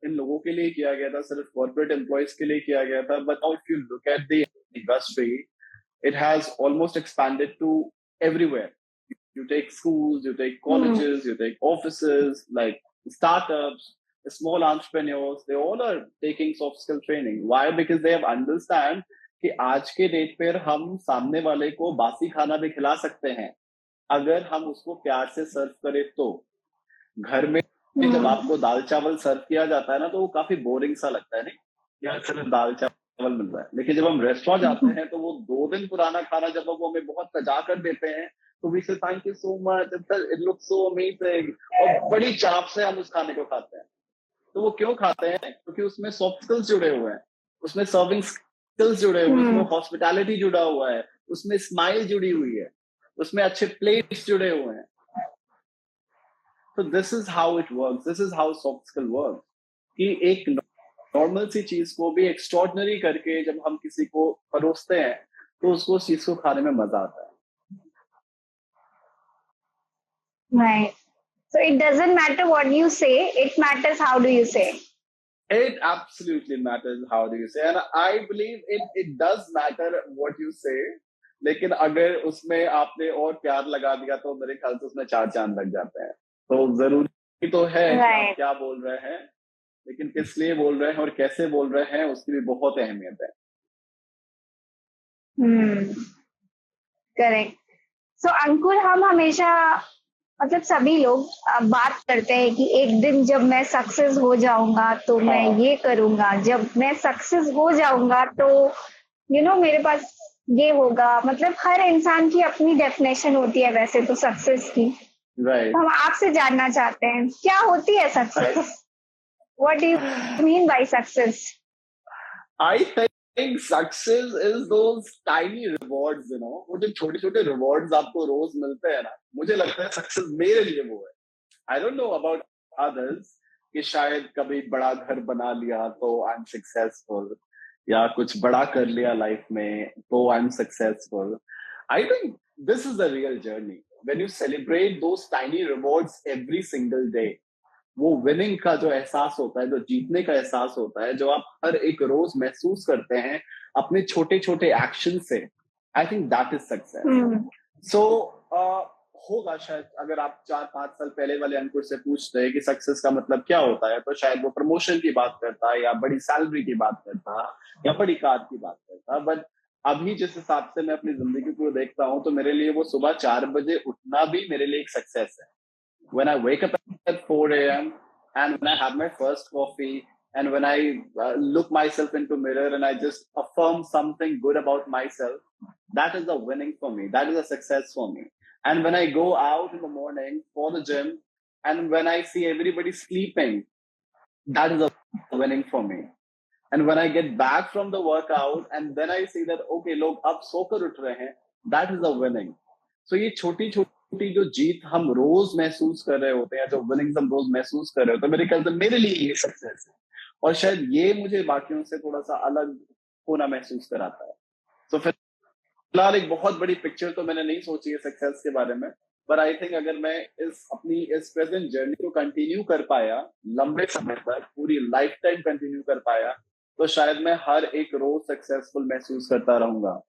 इन लोगों के लिए किया गया था, सिर्फ कॉर्पोरेट एम्प्लॉयज के लिए किया गया था, but if you look at the industry it has almost expanded to everywhere. You take schools, you take colleges, you take offices, like startups, small entrepreneurs, they all are taking soft skill training. Why? Because they have understand कि आज के date पर हम सामने वाले को बासी खाना भी खिला सकते हैं अगर हम उसको प्यार से सर्व करें तो. घर में जब आपको दाल चावल सर्व किया जाता है ना, तो वो काफी बोरिंग सा लगता है, नहीं यार सिर्फ दाल चावल मिल रहा है. लेकिन जब हम रेस्टोरेंट जाते हैं तो वो 2 दिन पुराना खाना जब वो हमें बहुत सजा कर देते हैं, तो वी से thank you so much, it looks so amazing, और बड़ी चाप से हम उस खाने को खाते हैं. तो वो क्यों खाते हैं? क्योंकि उसमें सॉफ्ट स्किल्स जुड़े हुए हैं, उसमें सर्विंग स्किल्स जुड़े हुए हैं, उसमें हॉस्पिटैलिटी जुड़ा हुआ है, उसमें स्माइल जुड़ी हुई है, उसमें अच्छे प्लेट्स जुड़े हुए हैं. तो this is how it works, this is how soft skill works, कि एक नॉर्मल सी चीज को भी एक्स्ट्रॉर्डिनरी करके जब हम किसी को परोसते हैं तो उसको उस चीज को खाने में मजा आता है. Right. So it doesn't matter what you say, it matters how do you say. It absolutely matters how do you say, and I believe it does matter what you say. लेकिन अगर उसमें आपने और प्यार लगा दिया तो मेरे ख्याल से उसमें 4 चांद लग जाते हैं. तो जरूरी तो है कि आप क्या बोल रहे हैं, लेकिन किस लिए बोल रहे हैं और कैसे बोल रहे हैं उसकी भी बहुत अहमियत है. करेक्ट. सो अंकुर, हम हमेशा मतलब सभी लोग बात करते हैं कि एक दिन जब मैं सक्सेस हो जाऊंगा तो मैं ये करूंगा, जब मैं सक्सेस हो जाऊंगा तो मेरे पास ये होगा. मतलब हर इंसान की अपनी डेफिनेशन होती है वैसे तो सक्सेस की. Right. तो हम आपसे जानना चाहते हैं क्या होती है success? What do you mean by success? I think success is those tiny rewards, वो जो छोटे छोटे रिवॉर्ड्स आपको रोज मिलते हैं ना, मुझे लगता है सक्सेस मेरे लिए वो है. I don't know about others कि शायद कभी बड़ा घर बना लिया तो आई एम सक्सेसफुल, या कुछ बड़ा कर लिया लाइफ में तो I am successful. I think this is the real journey. When you celebrate those tiny rewards every single day, वो विनिंग का जो एहसास होता है, जो जीतने का एहसास होता है, जो आप हर एक रोज महसूस करते हैं अपने छोटे छोटे एक्शन से, I think that is success. So होगा शायद अगर आप 4-5 साल पहले वाले अंकुर से पूछते हैं कि सक्सेस का मतलब क्या होता है, तो शायद वो प्रमोशन की बात करता है, या बड़ी सैलरी की बात करता है, या बड़ी कार की बात करता है. बट अभी जिस हिसाब से मैं अपनी जिंदगी को देखता हूँ, तो मेरे लिए वो सुबह 4 बजे उठना भी मेरे लिए एक सक्सेस है. When I wake up at 4 a.m. and when I have my first coffee and when I look myself into mirror and I just affirm something good about myself, that is a winning for me. That is a success for me. And when I go out in the morning for the gym and when I see everybody sleeping, that is a winning for me. And when I get back from the workout and then I see that, okay, log ab sokar उठ रहे हैं, that is a winning. So ये छोटी छोटी जो जीत हम रोज महसूस कर रहे होते हैं, जो विनिंग्स हम रोज महसूस कर रहे होते हैं, मेरे ख्याल से मेरे लिए ये सक्सेस है. और शायद ये मुझे बाकियों से थोड़ा सा अलग होना महसूस कराता है. तो फिलहाल एक बहुत बड़ी पिक्चर तो मैंने नहीं सोची है सक्सेस के बारे में, पर आई थिंक अगर मैं अपनी इस प्रेजेंट जर्नी को कंटिन्यू कर पाया लंबे समय तक, पूरी लाइफ टाइम कंटिन्यू कर पाया, तो शायद मैं हर एक रोज सक्सेसफुल महसूस करता रहूंगा.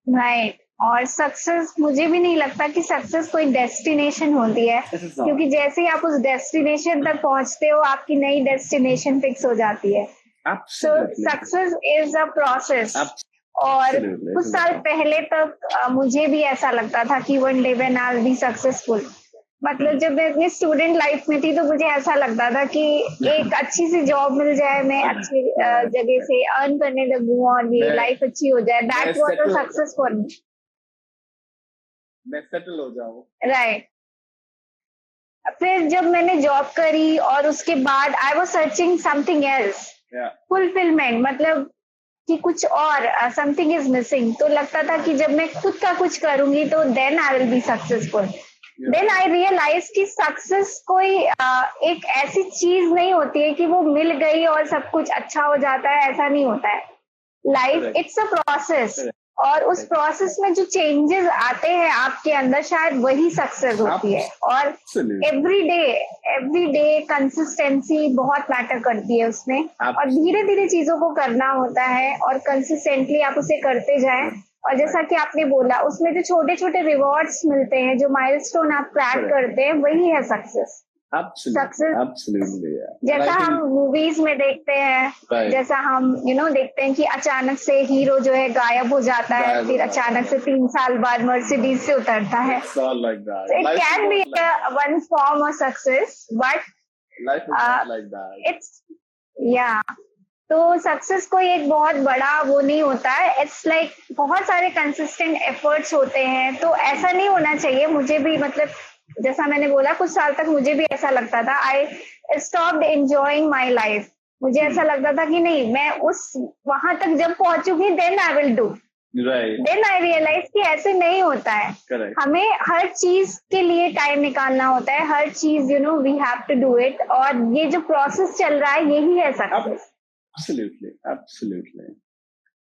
राइट. और सक्सेस, मुझे भी नहीं लगता कि सक्सेस कोई डेस्टिनेशन होती है, क्योंकि जैसे ही आप उस डेस्टिनेशन तक पहुंचते हो आपकी नई डेस्टिनेशन फिक्स हो जाती है। सो सक्सेस इज अ प्रोसेस। और कुछ साल पहले तक मुझे भी ऐसा लगता था कि one day when I will be successful. मतलब जब मैं अपनी स्टूडेंट लाइफ में थी तो मुझे ऐसा लगता था कि एक अच्छी सी जॉब मिल जाए, मैं अच्छी जगह से अर्न करने लगूं और ये लाइफ अच्छी हो जाए, that was a success for me. मैं सेटल हो जाऊं। राइट। फिर जब मैंने जॉब करी और उसके बाद I was searching something else, fulfilment, मतलब कि कुछ और समथिंग इज मिसिंग। तो लगता था कि जब मैं खुद का कुछ करूंगी तो then I will be successful. Then I realise कि सक्सेस कोई एक ऐसी चीज नहीं होती है कि वो मिल गई और सब कुछ अच्छा हो जाता है, ऐसा नहीं होता है। लाइफ इट्स अ प्रोसेस, और उस प्रोसेस में जो चेंजेस आते हैं आपके अंदर शायद वही सक्सेस होती है। और एवरी डे कंसिस्टेंसी बहुत मैटर करती है उसमें, और धीरे धीरे चीजों को करना होता है और कंसिस्टेंटली आप उसे करते जाएं। और जैसा कि आपने बोला, उसमें जो छोटे छोटे रिवॉर्ड्स मिलते हैं, जो माइलस्टोन आप क्रैक करते हैं, वही है सक्सेस। जैसा हम मूवीज में देखते हैं, जैसा हम देखते हैं कि अचानक से हीरो जो है गायब हो जाता है, फिर अचानक से 3 साल बाद मर्सिडीज से उतरता है। It can be one form of success, but it's तो सक्सेस कोई एक बहुत बड़ा वो नहीं होता है। इट्स लाइक बहुत सारे कंसिस्टेंट एफर्ट्स होते हैं। तो ऐसा नहीं होना चाहिए। मुझे भी, मतलब जैसा मैंने बोला, कुछ साल तक मुझे भी ऐसा लगता था, I stopped enjoying my life. मुझे ऐसा लगता था कि नहीं, मैं उस वहां तक जब पहुंचूंगी then I will do. Then I realise कि ऐसे नहीं होता है। हमें हर चीज के लिए टाइम निकालना होता है, हर चीज we have to do it. और ये जो प्रोसेस चल रहा है यही है success. Absolutely.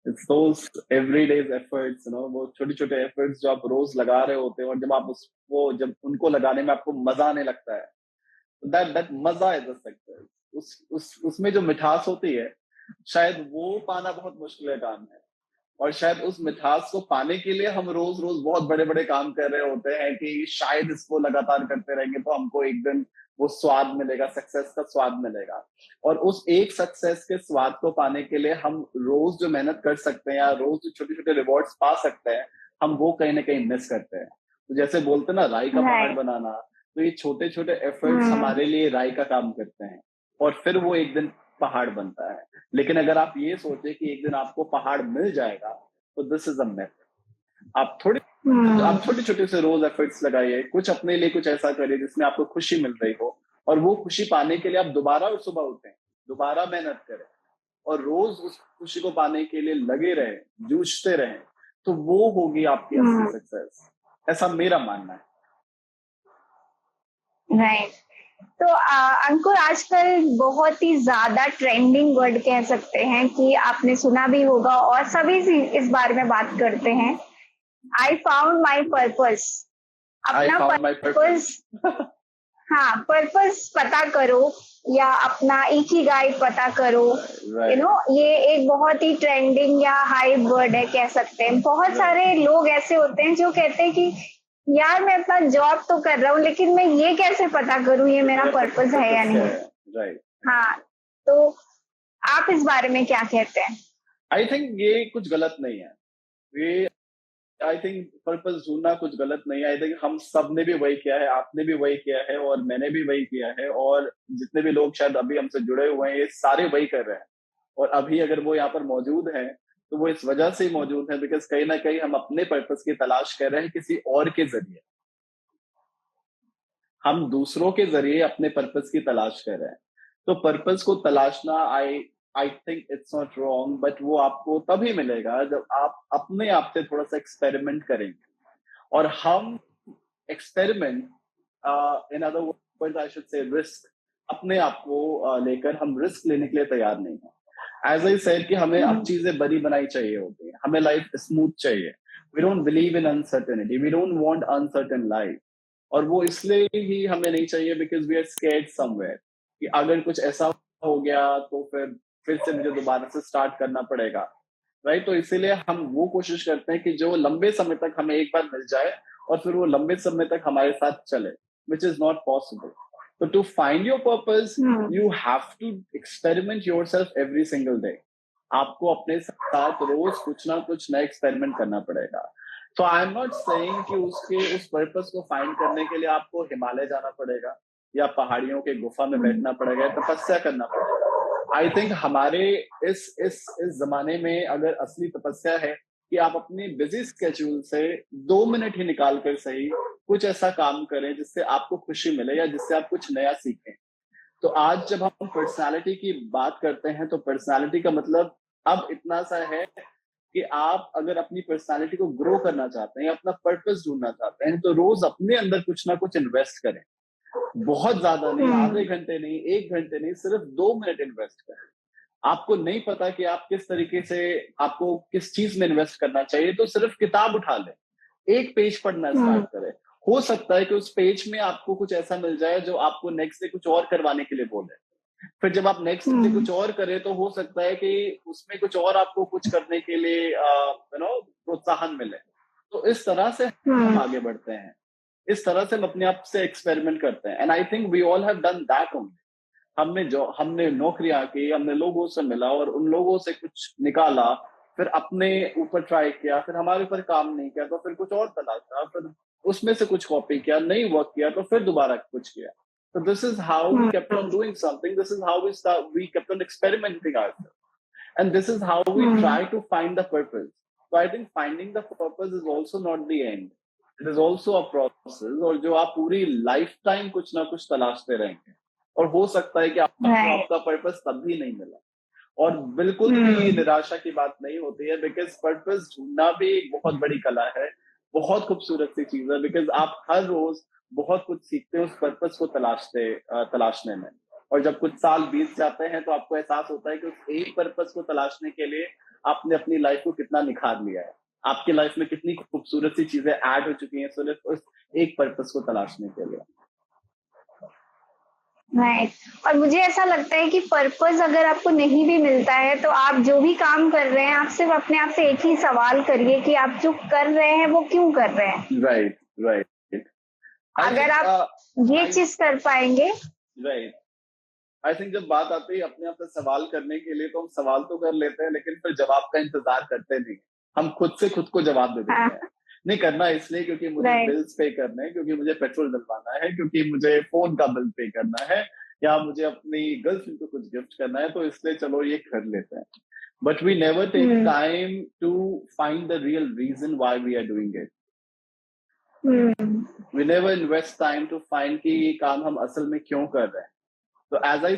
It's those everyday efforts, वो छोटे-छोटे efforts जो आप रोज लगा रहे होते हैं, और जब आप जब उनको लगाने में आपको मजा आने लगता है, that मजा is the success। उसमें जो मिठास होती है, शायद वो पाना बहुत मुश्किल काम है। और शायद उस मिठास को पाने के लिए हम रोज बहुत बड़े काम कर रहे होते हैं कि शायद इसको लगातार करते रहेंगे तो हमको एक दिन वो स्वाद मिलेगा, सक्सेस का स्वाद मिलेगा। और उस एक सक्सेस के स्वाद को पाने के लिए हम रोज जो मेहनत कर सकते हैं या रोज जो छोटे छोटे रिवॉर्ड्स पा सकते हैं, हम वो कहीं ना कहीं मिस करते हैं। तो जैसे बोलते हैं ना, राई का पहाड़ बनाना, तो ये छोटे छोटे एफर्ट्स हमारे लिए राई का काम करते हैं, और फिर वो एक दिन पहाड़ बनता है। लेकिन अगर आप ये सोचे कि एक दिन आपको पहाड़ मिल जाएगा, तो दिस इज अ मिथ। आप छोटे छोटे से रोज एफर्ट्स लगाइए, कुछ अपने लिए कुछ ऐसा करिए जिसमें आपको खुशी मिल रही हो, और वो खुशी पाने के लिए आप दोबारा और सुबह उठें, दोबारा मेहनत करें, और रोज उस खुशी को पाने के लिए लगे रहें, जूझते रहें, तो वो होगी आपकी असली सक्सेस। ऐसा मेरा मानना है। राइट। तो अंकुर, आजकल बहुत ही ज्यादा ट्रेंडिंग वर्ड कह सकते हैं कि आपने सुना भी होगा और सभी इस बारे में बात करते हैं, आई फाउंड माई पर्पस। अपना पर्पस हाँ, पर्पस पता करो या अपना इकिगाई पता करो। ये एक बहुत ही ट्रेंडिंग या हाई वर्ड है, कह सकते हैं। बहुत सारे लोग ऐसे होते हैं जो कहते हैं कि यार मैं अपना जॉब तो कर रहा हूँ, लेकिन मैं ये कैसे पता करूँ ये मेरा पर्पस है या नहीं। हाँ, तो आप इस बारे में क्या कहते हैं? आई थिंक ये कुछ गलत नहीं है। ये आई थिंक पर्पस ढूंढना कुछ गलत नहीं है। आई थिंक हम सब ने भी वही किया है, आपने भी वही किया है, और मैंने भी वही किया है, और जितने भी लोग शायद अभी हमसे जुड़े हुए हैं, ये सारे वही कर रहे हैं। और अभी अगर वो यहाँ पर मौजूद हैं, तो वो इस वजह से ही मौजूद है बिकॉज कहीं ना कहीं हम अपने पर्पस की तलाश कर रहे हैं किसी और के जरिए। हम दूसरों के जरिए अपने पर्पस की तलाश कर रहे हैं। तो पर्पस को तलाशना, I think it's not wrong, but वो आपको तभी मिलेगा जब आप अपने आप से थोड़ा सा एक्सपेरिमेंट करेंगे। और हम experiment, in other words I should say risk, अपने आप को लेकर हम रिस्क लेने के लिए तैयार नहीं है। एज आई सेड कि हमें अब चीजें बनी बनाई चाहिए होती है, हमें लाइफ स्मूथ चाहिए। We don't believe in uncertainty, we don't want uncertain life. और वो इसलिए ही हमें नहीं चाहिए because we are scared somewhere कि अगर कुछ ऐसा हो गया तो फिर से मुझे दोबारा से स्टार्ट करना पड़ेगा। राइट। तो इसीलिए हम वो कोशिश करते हैं कि जो लंबे समय तक हमें एक बार मिल जाए और फिर वो लंबे समय तक हमारे साथ चले, विच इज नॉट पॉसिबल। तो to find your purpose you have to experiment yourself every single day. आपको अपने साथ रोज कुछ ना कुछ नया एक्सपेरिमेंट करना पड़ेगा। तो आई एम नॉट सेइंग कि उस पर्पस को फाइंड करने के लिए आपको हिमालय जाना पड़ेगा या पहाड़ियों के गुफा में बैठना पड़ेगा, तपस्या करना पड़ेगा। आई थिंक हमारे इस जमाने में अगर असली तपस्या है कि आप अपनी बिजी स्केड्यूल से 2 मिनट ही निकाल कर सही कुछ ऐसा काम करें जिससे आपको खुशी मिले या जिससे आप कुछ नया सीखें। तो आज जब हम पर्सनालिटी की बात करते हैं तो पर्सनालिटी का मतलब अब इतना सा है कि आप अगर अपनी पर्सनालिटी को ग्रो करना चाहते हैं, अपना पर्पस ढूंढना चाहते हैं, तो रोज अपने अंदर कुछ ना कुछ इन्वेस्ट करें। बहुत ज्यादा नहीं, आधे घंटे नहीं, 1 घंटे नहीं, सिर्फ 2 मिनट इन्वेस्ट करें। आपको नहीं पता कि आप किस तरीके से, आपको किस चीज में इन्वेस्ट करना चाहिए, तो सिर्फ किताब उठा लें, एक पेज पढ़ना स्टार्ट करें। हो सकता है कि उस पेज में आपको कुछ ऐसा मिल जाए जो आपको नेक्स्ट डे कुछ और करवाने के लिए बोले। फिर जब आप नेक्स्ट डे कुछ और करें तो हो सकता है कि उसमें कुछ और आपको कुछ करने के लिए प्रोत्साहन मिले। तो इस तरह से हम आगे बढ़ते हैं, इस तरह से हम अपने आप से एक्सपेरिमेंट करते हैं। And I think we all have done that only. हमने नौकरियां की, हमने लोगों से मिला और उन लोगों से कुछ निकाला, फिर अपने ऊपर ट्राई किया, फिर हमारे ऊपर काम नहीं किया तो फिर कुछ और तलाशा, फिर उसमें से कुछ कॉपी किया, नहीं वर्क किया तो फिर दोबारा कुछ किया। So this is how we kept on doing something. This is how we kept on experimenting ourselves. And this is how we try to find the purpose. So I think finding the purpose is also not the end. It is also a process. और जो आप पूरी lifetime कुछ ना कुछ तलाशते रहेंगे, और हो सकता है कि आपको आपका पर्पस तब भी नहीं मिला, और बिल्कुल भी निराशा की बात नहीं होती है, बिकॉज पर्पस ढूंढना भी एक बहुत बड़ी कला है, बहुत खूबसूरत सी चीज है। बिकॉज आप हर रोज बहुत कुछ सीखते हैं उस पर्पस को तलाशने में, और जब कुछ साल बीत जाते हैं तो आपको एहसास होता है कि उस एक पर्पस को तलाशने के लिए आपने अपनी लाइफ को कितना निखार लिया है, आपकी लाइफ में कितनी खूबसूरत सी चीजें ऐड हो चुकी हैं सिर्फ उस एक पर्पस को तलाशने के लिए। राइट। और मुझे ऐसा लगता है कि पर्पस अगर आपको नहीं भी मिलता है तो आप जो भी काम कर रहे हैं, आप सिर्फ अपने आप से एक ही सवाल करिए कि आप जो कर रहे हैं वो क्यों कर रहे हैं। राइट। अगर आप ये चीज कर पाएंगे। राइट। आई थिंक जब बात आती है अपने आप से सवाल करने के लिए, तो हम सवाल तो कर लेते हैं लेकिन फिर जवाब का इंतजार करते नहीं, हम खुद से खुद को जवाब दे देते हैं। नहीं करना इसलिए क्योंकि मुझे बिल्स पे करने हैं, क्योंकि मुझे पेट्रोल डलवाना है, क्योंकि मुझे फोन का बिल पे करना है, या मुझे अपनी गर्लफ्रेंड को कुछ गिफ्ट करना है, तो इसलिए चलो ये कर लेते हैं। But we never take time to find the real reason why we are doing it. We never invest time to find कि ये काम हम असल में क्यों कर रहे हैं। तो as I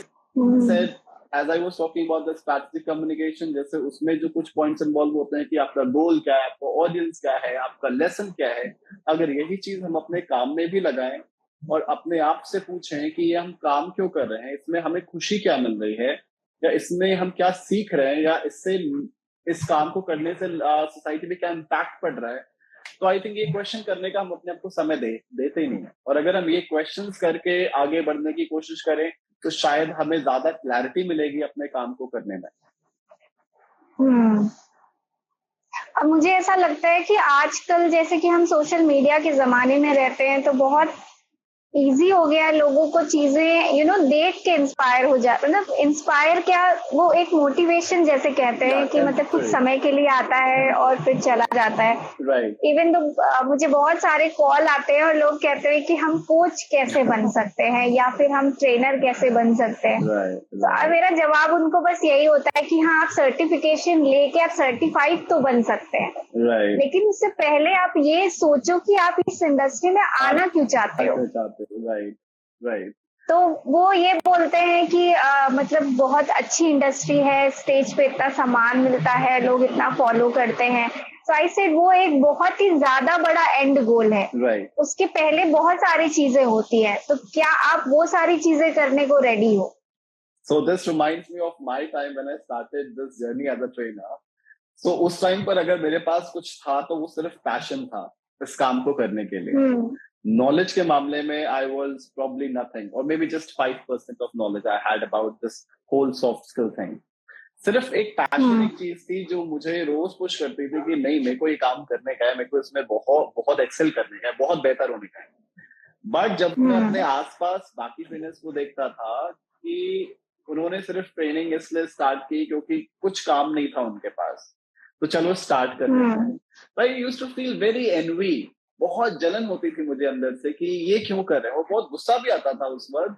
said, as I was talking about the strategic communication, जैसे उसमें जो कुछ पॉइंट्स इन्वॉल्व होते हैं कि आपका गोल क्या है, आपका ऑडियंस क्या है, आपका लेसन क्या है, अगर यही चीज हम अपने काम में भी लगाएं और अपने आप से पूछें कि ये हम काम क्यों कर रहे हैं, इसमें हमें खुशी क्या मिल रही है, या इसमें हम क्या सीख रहे हैं, या इससे इस काम को करने से सोसाइटी में क्या इम्पैक्ट पड़ रहा है, तो आई थिंक ये क्वेश्चन करने का हम अपने आप को समय देते ही नहीं है। और अगर हम ये क्वेश्चंस करके आगे बढ़ने की कोशिश करें तो शायद हमें ज्यादा क्लैरिटी मिलेगी अपने काम को करने में। अब मुझे ऐसा लगता है कि आजकल जैसे कि हम सोशल मीडिया के जमाने में रहते हैं तो बहुत इजी हो गया लोगों को चीजें देख के इंस्पायर हो जाता है। मतलब इंस्पायर क्या, वो एक मोटिवेशन जैसे कहते हैं कि मतलब कुछ समय के लिए आता है और फिर चला जाता है। इवन तो मुझे बहुत सारे कॉल आते हैं और लोग कहते हैं कि हम कोच कैसे बन सकते हैं या फिर हम ट्रेनर कैसे बन सकते हैं। तो मेरा जवाब उनको बस यही होता है कि हाँ, आप सर्टिफिकेशन लेके आप सर्टिफाइड तो बन सकते हैं, लेकिन उससे पहले आप ये सोचो कि आप इस इंडस्ट्री में आना क्यों चाहते हो। राइट। तो वो ये बोलते हैं कि मतलब बहुत अच्छी इंडस्ट्री है, स्टेज पे इतना सामान मिलता है, लोग इतना फॉलो करते हैं। तो आई सेड वो एक बहुत ही ज्यादा बड़ा एंड गोल है। उसके पहले बहुत सारी चीजें होती है, तो क्या आप वो सारी चीजें करने को रेडी हो? So this reminds me of my time when I started this journey as a trainer. So उस टाइम पर अगर मेरे पास कुछ था तो वो सिर्फ पैशन था इस काम को करने के लिए। नॉलेज के मामले में I was probably nothing, or maybe just 5% of knowledge I had about this whole soft skill thing. सिर्फ एक पैशन एक चीज थी जो मुझे रोज पुश करती थी कि नहीं, मेरे को ये काम करने का है, मेरे को इसमें बहुत बहुत एक्सेल करने का है, बहुत बेहतर होने का है। बट जब मैं अपने आसपास बाकी ट्रेनर्स को देखता था कि उन्होंने सिर्फ ट्रेनिंग इसलिए स्टार्ट की क्योंकि कुछ काम नहीं था उनके पास, तो चलो स्टार्ट कर देते हैं। I used to feel very envy, बहुत जलन होती थी मुझे अंदर से कि ये क्यों कर रहे हैं, और बहुत गुस्सा भी आता था उस वक्त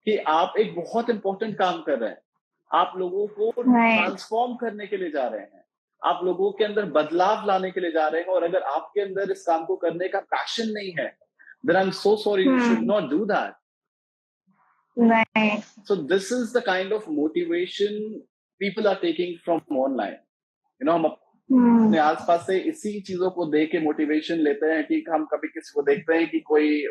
कि आप एक बहुत इंपॉर्टेंट काम कर रहे हैं, आप लोगों को ट्रांसफॉर्म करने के लिए जा रहे हैं, आप लोगों के अंदर बदलाव लाने के लिए जा रहे हैं, और अगर आपके अंदर इस काम को करने का पैशन नहीं है, then I'm so sorry, you should not do that. Right. So this is the kind of motivation people are taking from online. You know, हम अपने आसपास से इसी चीजों को देख के मोटिवेशन लेते हैं कि हम कभी किसी को देखते हैं कि कोई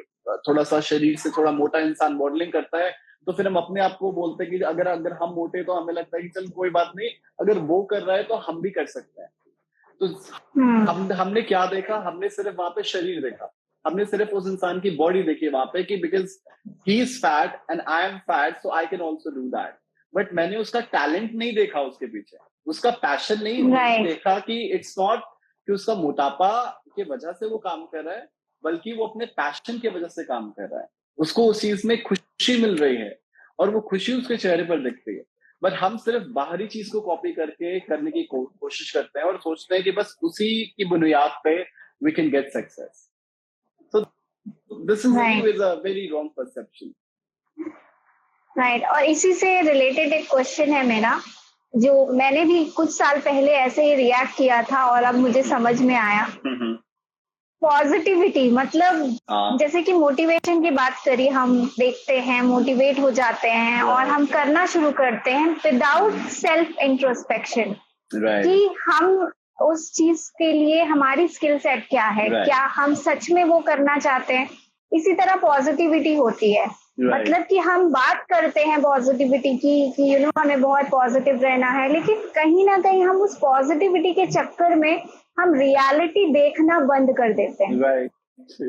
थोड़ा सा शरीर से थोड़ा मोटा इंसान मॉडलिंग करता है, तो फिर हम अपने आप को बोलते हैं कि अगर हम मोटे, तो हमें लगता है कि चल कोई बात नहीं, अगर वो कर रहा है तो हम भी कर सकते हैं। तो हमने क्या देखा, हमने सिर्फ वहां पे शरीर देखा, हमने सिर्फ उस इंसान की बॉडी देखी वहां पे कि because he is fat and I am fat so I can also do that. But मैंने उसका टैलेंट नहीं देखा, उसके पीछे उसका पैशन नहीं देखा कि इट्स नॉट कि उसका मोटापा की वजह से वो काम कर रहा है, बल्कि वो अपने पैशन की वजह से काम कर रहा है, उसको उस चीज में खुशी मिल रही है और वो खुशी उसके चेहरे पर दिखती है। बट हम सिर्फ बाहरी चीज को कॉपी करके करने की कोशिश करते हैं और सोचते हैं कि बस उसी की बुनियाद पे we can get success. So this is a very wrong perception. Right. और इसी से रिलेटेड एक क्वेश्चन है मेरा, जो मैंने भी कुछ साल पहले ऐसे ही रिएक्ट किया था और अब मुझे समझ में आया। पॉजिटिविटी मतलब जैसे कि मोटिवेशन की बात करी, हम देखते हैं मोटिवेट हो जाते हैं और हम करना शुरू करते हैं विदाउट सेल्फ इंट्रोस्पेक्शन, कि हम उस चीज के लिए हमारी स्किल सेट क्या है, क्या हम सच में वो करना चाहते हैं। इसी तरह पॉजिटिविटी होती है, मतलब कि हम बात करते हैं पॉजिटिविटी की कि हमें बहुत पॉजिटिव रहना है, लेकिन कहीं ना कहीं हम उस पॉजिटिविटी के चक्कर में हम रियलिटी देखना बंद कर देते हैं।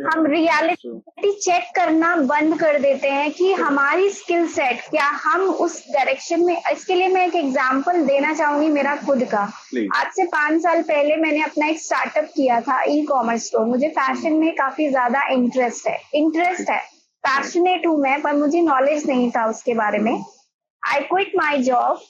हम रियलिटी चेक करना बंद कर देते हैं कि हमारी स्किल सेट क्या, हम उस डायरेक्शन में। इसके लिए मैं एक एग्जांपल देना चाहूंगी मेरा खुद का। आज से 5 साल पहले मैंने अपना एक स्टार्टअप किया था, ई-कॉमर्स स्टोर। मुझे फैशन में काफी ज्यादा इंटरेस्ट है, पैशनेट हूं मैं, पर मुझे नॉलेज नहीं था उसके बारे में। आई क्विट माई जॉब,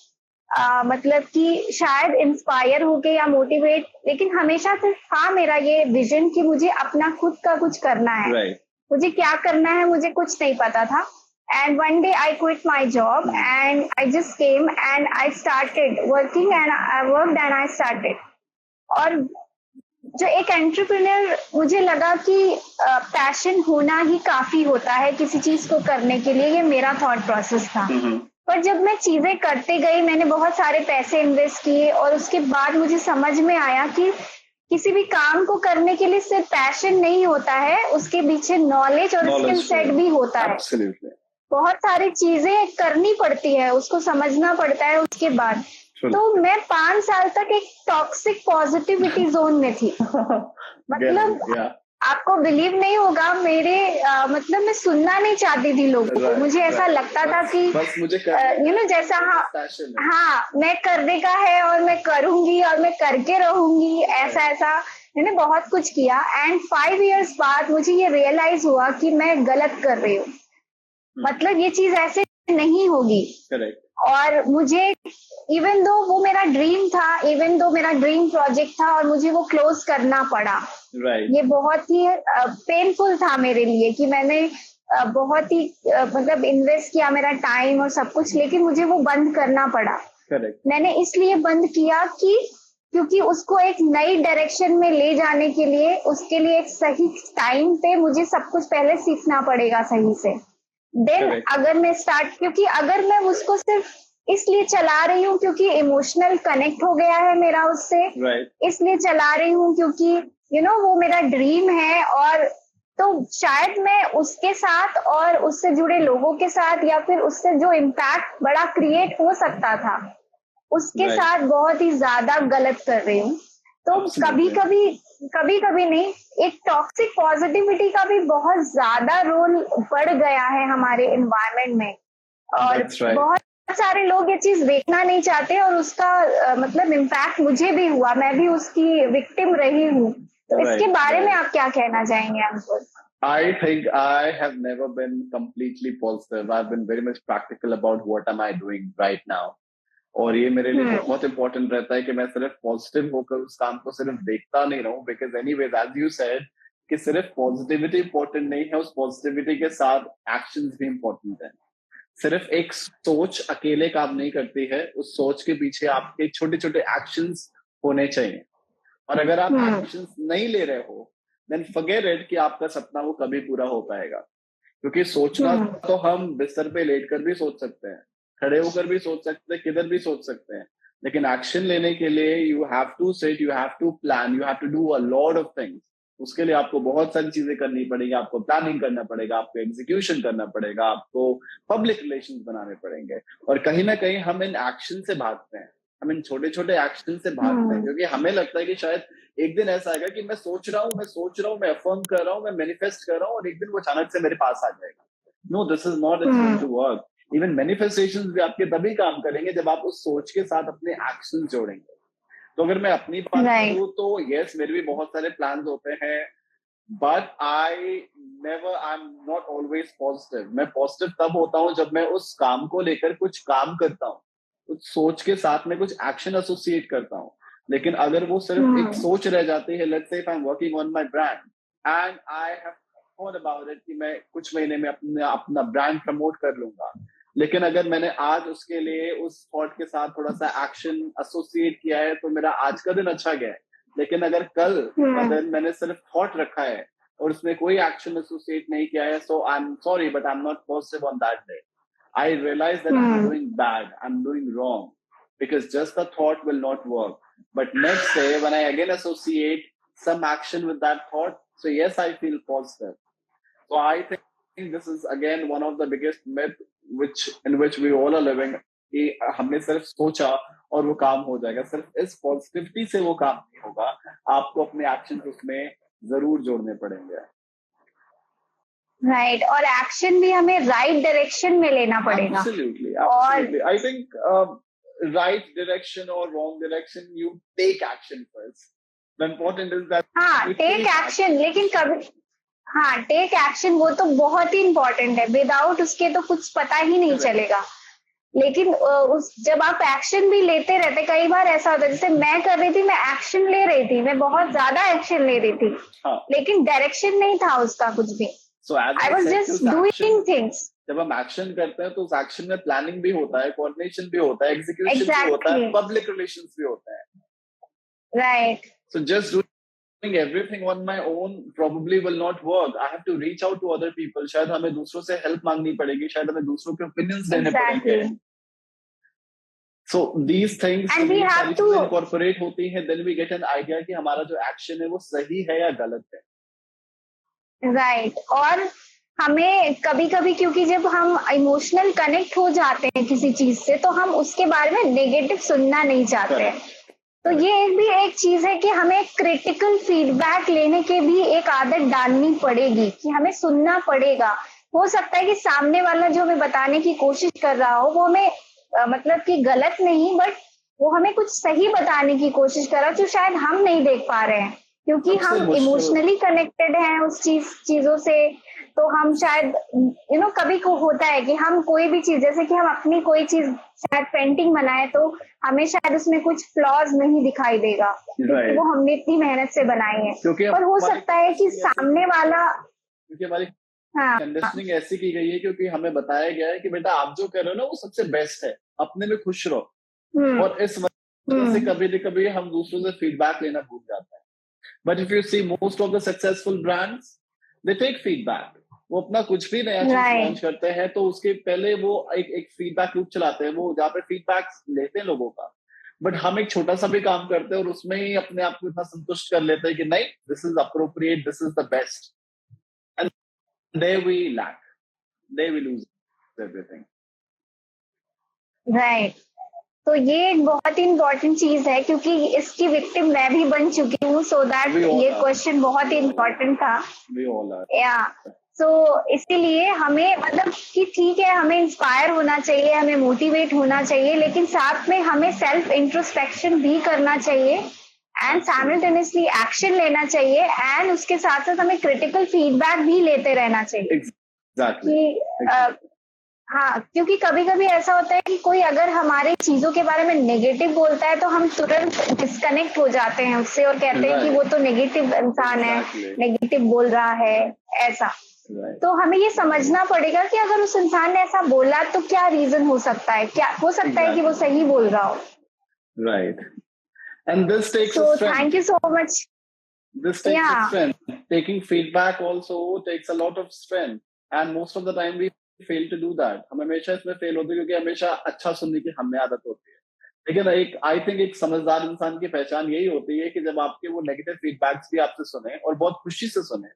मतलब कि शायद इंस्पायर होके या मोटिवेट, लेकिन हमेशा से था मेरा ये विजन कि मुझे अपना खुद का कुछ करना है। मुझे क्या करना है मुझे कुछ नहीं पता था। And one day I quit my job and I just came and I started working and I worked and I started. और जो एक एंटरप्रेन्योर, मुझे लगा कि पैशन होना ही काफी होता है किसी चीज को करने के लिए, ये मेरा थॉट प्रोसेस था। पर जब मैं चीजें करते गई, मैंने बहुत सारे पैसे इन्वेस्ट किए और उसके बाद मुझे समझ में आया कि किसी भी काम को करने के लिए सिर्फ पैशन नहीं होता है, उसके पीछे नॉलेज और स्किल सेट भी होता है। बहुत सारी चीजें करनी पड़ती है, उसको समझना पड़ता है उसके बाद। तो मैं 5 साल तक एक टॉक्सिक पॉजिटिविटी जोन में थी। मतलब आपको बिलीव नहीं होगा, मेरे मतलब मैं सुनना नहीं चाहती थी लोगों को। मुझे ऐसा लगता था कि जैसा हाँ मैं करने का है और मैं करूंगी और मैं करके रहूंगी, ऐसा मैंने बहुत कुछ किया। एंड 5 इयर्स बाद मुझे ये रियलाइज हुआ कि मैं गलत कर रही हूँ, मतलब ये चीज ऐसे नहीं होगी। और मुझे इवन दो वो मेरा ड्रीम था, इवन दो मेरा ड्रीम प्रोजेक्ट था और मुझे वो क्लोज करना पड़ा। ये बहुत ही पेनफुल था मेरे लिए कि मैंने बहुत ही मतलब इन्वेस्ट किया मेरा टाइम और सब कुछ, लेकिन मुझे वो बंद करना पड़ा। मैंने इसलिए बंद किया क्योंकि उसको एक नई डायरेक्शन में ले जाने के लिए, उसके लिए एक सही टाइम पे मुझे सब कुछ पहले सीखना पड़ेगा सही से। देन अगर मैं क्योंकि अगर मैं उसको सिर्फ इसलिए चला रही हूँ क्योंकि इमोशनल कनेक्ट हो गया है मेरा उससे, इसलिए चला रही हूँ क्योंकि वो मेरा ड्रीम है, और तो शायद मैं उसके साथ और उससे जुड़े लोगों के साथ या फिर उससे जो इम्पैक्ट बड़ा क्रिएट हो सकता था उसके साथ बहुत ही ज्यादा गलत कर रही हूँ। तो कभी कभी नहीं, एक टॉक्सिक पॉजिटिविटी का भी बहुत ज्यादा रोल बढ़ गया है हमारे एनवायरनमेंट में। और बहुत सारे लोग ये चीज देखना नहीं चाहते और उसका मतलब इम्पैक्ट मुझे भी हुआ, मैं भी उसकी विक्टिम रही हूँ। तो इसके बारे में आप क्या कहना चाहेंगे अंकुर? I think I have never been completely positive. I've been very much practical about what am I doing right now. और ये मेरे लिए बहुत इंपॉर्टेंट रहता है कि मैं सिर्फ पॉजिटिव होकर उस काम को सिर्फ देखता नहीं रहूं, because anyways as you said कि सिर्फ पॉजिटिविटी इंपॉर्टेंट नहीं है, उस पॉजिटिविटी के साथ एक्शंस भी इंपॉर्टेंट है। सिर्फ एक सोच अकेले काम नहीं करती है, उस सोच के पीछे आपके छोटे छोटे एक्शंस होने चाहिए। और अगर आप एक्शंस नहीं ले रहे हो देन फॉरगेट इट कि आपका सपना वो कभी पूरा हो पाएगा। क्योंकि सोचना तो हम बिस्तर पे लेटकर भी सोच सकते हैं, खड़े होकर भी सोच सकते हैं, किधर भी सोच सकते हैं, लेकिन एक्शन लेने के लिए you have to sit, you have to plan, you have to do a lot of things. उसके लिए आपको बहुत सारी चीजें करनी पड़ेगी, आपको प्लानिंग करना पड़ेगा, आपको एग्जीक्यूशन करना पड़ेगा, आपको पब्लिक रिलेशंस बनाने पड़ेंगे। और कहीं ना कहीं हम इन एक्शन से भागते हैं, हम इन छोटे छोटे एक्शन से भागते हैं, क्योंकि हमें लगता है कि शायद एक दिन ऐसा आएगा कि मैं सोच रहा हूँ, मैं अफर्म कर रहा हूँ, मैं मैनिफेस्ट कर रहा हूँ और एक दिन वो अचानक से मेरे पास आ जाएगा। No, this is not it's going to work. Even manifestations भी आपके तभी काम करेंगे जब आप उस सोच के साथ अपने एक्शन जोड़ेंगे। तो अगर मैं अपनी बात करूँ तो यस, मेरे भी बहुत सारे प्लान्स होते हैं, but I am not always positive. मैं पॉजिटिव तब होता हूँ जब मैं उस काम को लेकर कुछ काम करता हूँ, कुछ सोच के साथ में कुछ एक्शन एसोसिएट करता हूँ। लेकिन अगर वो सिर्फ एक सोच रह जाती है, let's say if I am working on my brand and I have thought about it कि मैं कुछ महीने में अपना ब्रांड प्रमोट कर लूंगा, लेकिन अगर मैंने आज उसके लिए उस थॉट के साथ थोड़ा सा एक्शन एसोसिएट किया है तो मेरा आज का दिन अच्छा गया है। लेकिन अगर कल अगर मैंने सिर्फ थॉट रखा है और उसमें कोई एक्शन एसोसिएट नहीं किया है, so I am sorry but I am not positive on that day. I realize that I'm doing bad, I'm doing wrong, because just the thought will not work. But next day, when I again associate some action with that thought, so yes, I feel positive. So I think this is again one of the biggest myth in which we all are living. कि हमने सिर्फ सोचा और वो काम हो जाएगा। सिर्फ इस पॉजिटिविटी से वो काम नहीं होगा, आपको अपने एक्शन उसमें जरूर जोड़ने पड़ेंगे। राइट, और एक्शन भी हमें राइट डायरेक्शन में लेना पड़ेगा। Absolutely. I think right direction or wrong direction, you take action first. The important is that take action, लेकिन कभी टेक एक्शन वो तो बहुत ही इम्पोर्टेंट है, विदाउट उसके तो कुछ पता ही नहीं चलेगा। लेकिन जब आप एक्शन भी लेते रहते, कई बार ऐसा होता है जैसे मैं कर रही थी, मैं एक्शन ले रही थी, मैं बहुत ज्यादा एक्शन ले रही थी, लेकिन डायरेक्शन नहीं था उसका कुछ भी। So as I was just doing things. जब हम एक्शन करते हैं तो उस एक्शन में प्लानिंग भी होता है, कोऑर्डिनेशन भी होता है, एग्जीक्यूशन भी होता है, पब्लिक रिलेशंस भी होता है। Right. So just doing everything on my own probably will not work. I have to reach out to other people. शायद हमें दूसरों से हेल्प मांगनी पड़ेगी, शायद हमें दूसरों के ओपिनियंस लेने पड़ेंगे। So these things and we have to incorporate होती हैं, then we get an idea कि हमारा जो एक्शन है वो सही है या गलत है। राइट और हमें कभी कभी, क्योंकि जब हम इमोशनल कनेक्ट हो जाते हैं किसी चीज से, तो हम उसके बारे में नेगेटिव सुनना नहीं चाहते। तो ये भी एक चीज है कि हमें क्रिटिकल फीडबैक लेने के भी एक आदत डालनी पड़ेगी, कि हमें सुनना पड़ेगा। हो सकता है कि सामने वाला जो हमें बताने की कोशिश कर रहा हो वो हमें मतलब कि गलत नहीं, बट वो हमें कुछ सही बताने की कोशिश कर रहा है जो शायद हम नहीं देख पा रहे हैं, क्योंकि हम इमोशनली कनेक्टेड हैं उस चीजों से। तो हम शायद कभी को होता है कि हम कोई भी चीज, जैसे कि हम अपनी कोई चीज शायद पेंटिंग बनाए तो हमें शायद उसमें कुछ फ्लॉज नहीं दिखाई देगा, क्योंकि वो हमने इतनी मेहनत से बनाई है। और हो सकता है कि सामने वाला, क्योंकि हमारी कंडीशनिंग ऐसी की गई है, क्योंकि हमें बताया गया है कि बेटा आप जो कर रहे हो ना वो सबसे बेस्ट है, अपने में खुश रहो। और इस वजह से कभी न कभी हम दूसरों से फीडबैक लेना भूल जाते हैं। But if you see most of the successful brands, they take feedback. वो अपना कुछ भी नया चीज लॉन्च करते हैं तो उसके पहले वो एक फीडबैक लूप चलाते हैं, वो जहाँ पे फीडबैक लेते हैं लोगों का। बट हम एक छोटा सा भी काम करते हैं और उसमें ही अपने आप को इतना संतुष्ट कर लेते हैं कि नहीं, this is appropriate, this is the best, and there we lack, there we lose everything. Right. तो ये एक बहुत ही इम्पोर्टेंट चीज है, क्योंकि इसकी विक्टिम मैं भी बन चुकी हूँ, सो दैट ये क्वेश्चन बहुत ही इम्पोर्टेंट था। We all are. या सो इसीलिए हमें मतलब कि ठीक है, हमें इंस्पायर होना चाहिए, हमें मोटिवेट होना चाहिए, लेकिन साथ में हमें सेल्फ इंट्रोस्पेक्शन भी करना चाहिए एंड साइमल्टेनियसली एक्शन लेना चाहिए एंड उसके साथ साथ हमें क्रिटिकल फीडबैक भी लेते रहना चाहिए। कि हाँ, क्योंकि कभी कभी ऐसा होता है कि कोई अगर हमारे चीजों के बारे में नेगेटिव बोलता है तो हम तुरंत डिस्कनेक्ट हो जाते हैं उससे और कहते हैं कि वो तो नेगेटिव इंसान है, नेगेटिव बोल रहा है ऐसा। तो हमें ये समझना पड़ेगा कि अगर उस इंसान ने ऐसा बोला तो क्या रीजन हो सकता है, क्या हो सकता है कि वो सही बोल रहा हो। Right, and this takes so thank you so much. This takes a strength. Taking feedback also takes a lot of strength, and most of the time we fail to do that. हम हमेशा इसमें fail होते हैं क्योंकि हमेशा अच्छा सुनने की हमें आदत होती है। लेकिन आई थिंक एक समझदार इंसान की पहचान यही होती है कि जब आपके वो नेगेटिव फीडबैक्स भी आपसे सुने और बहुत खुशी से सुने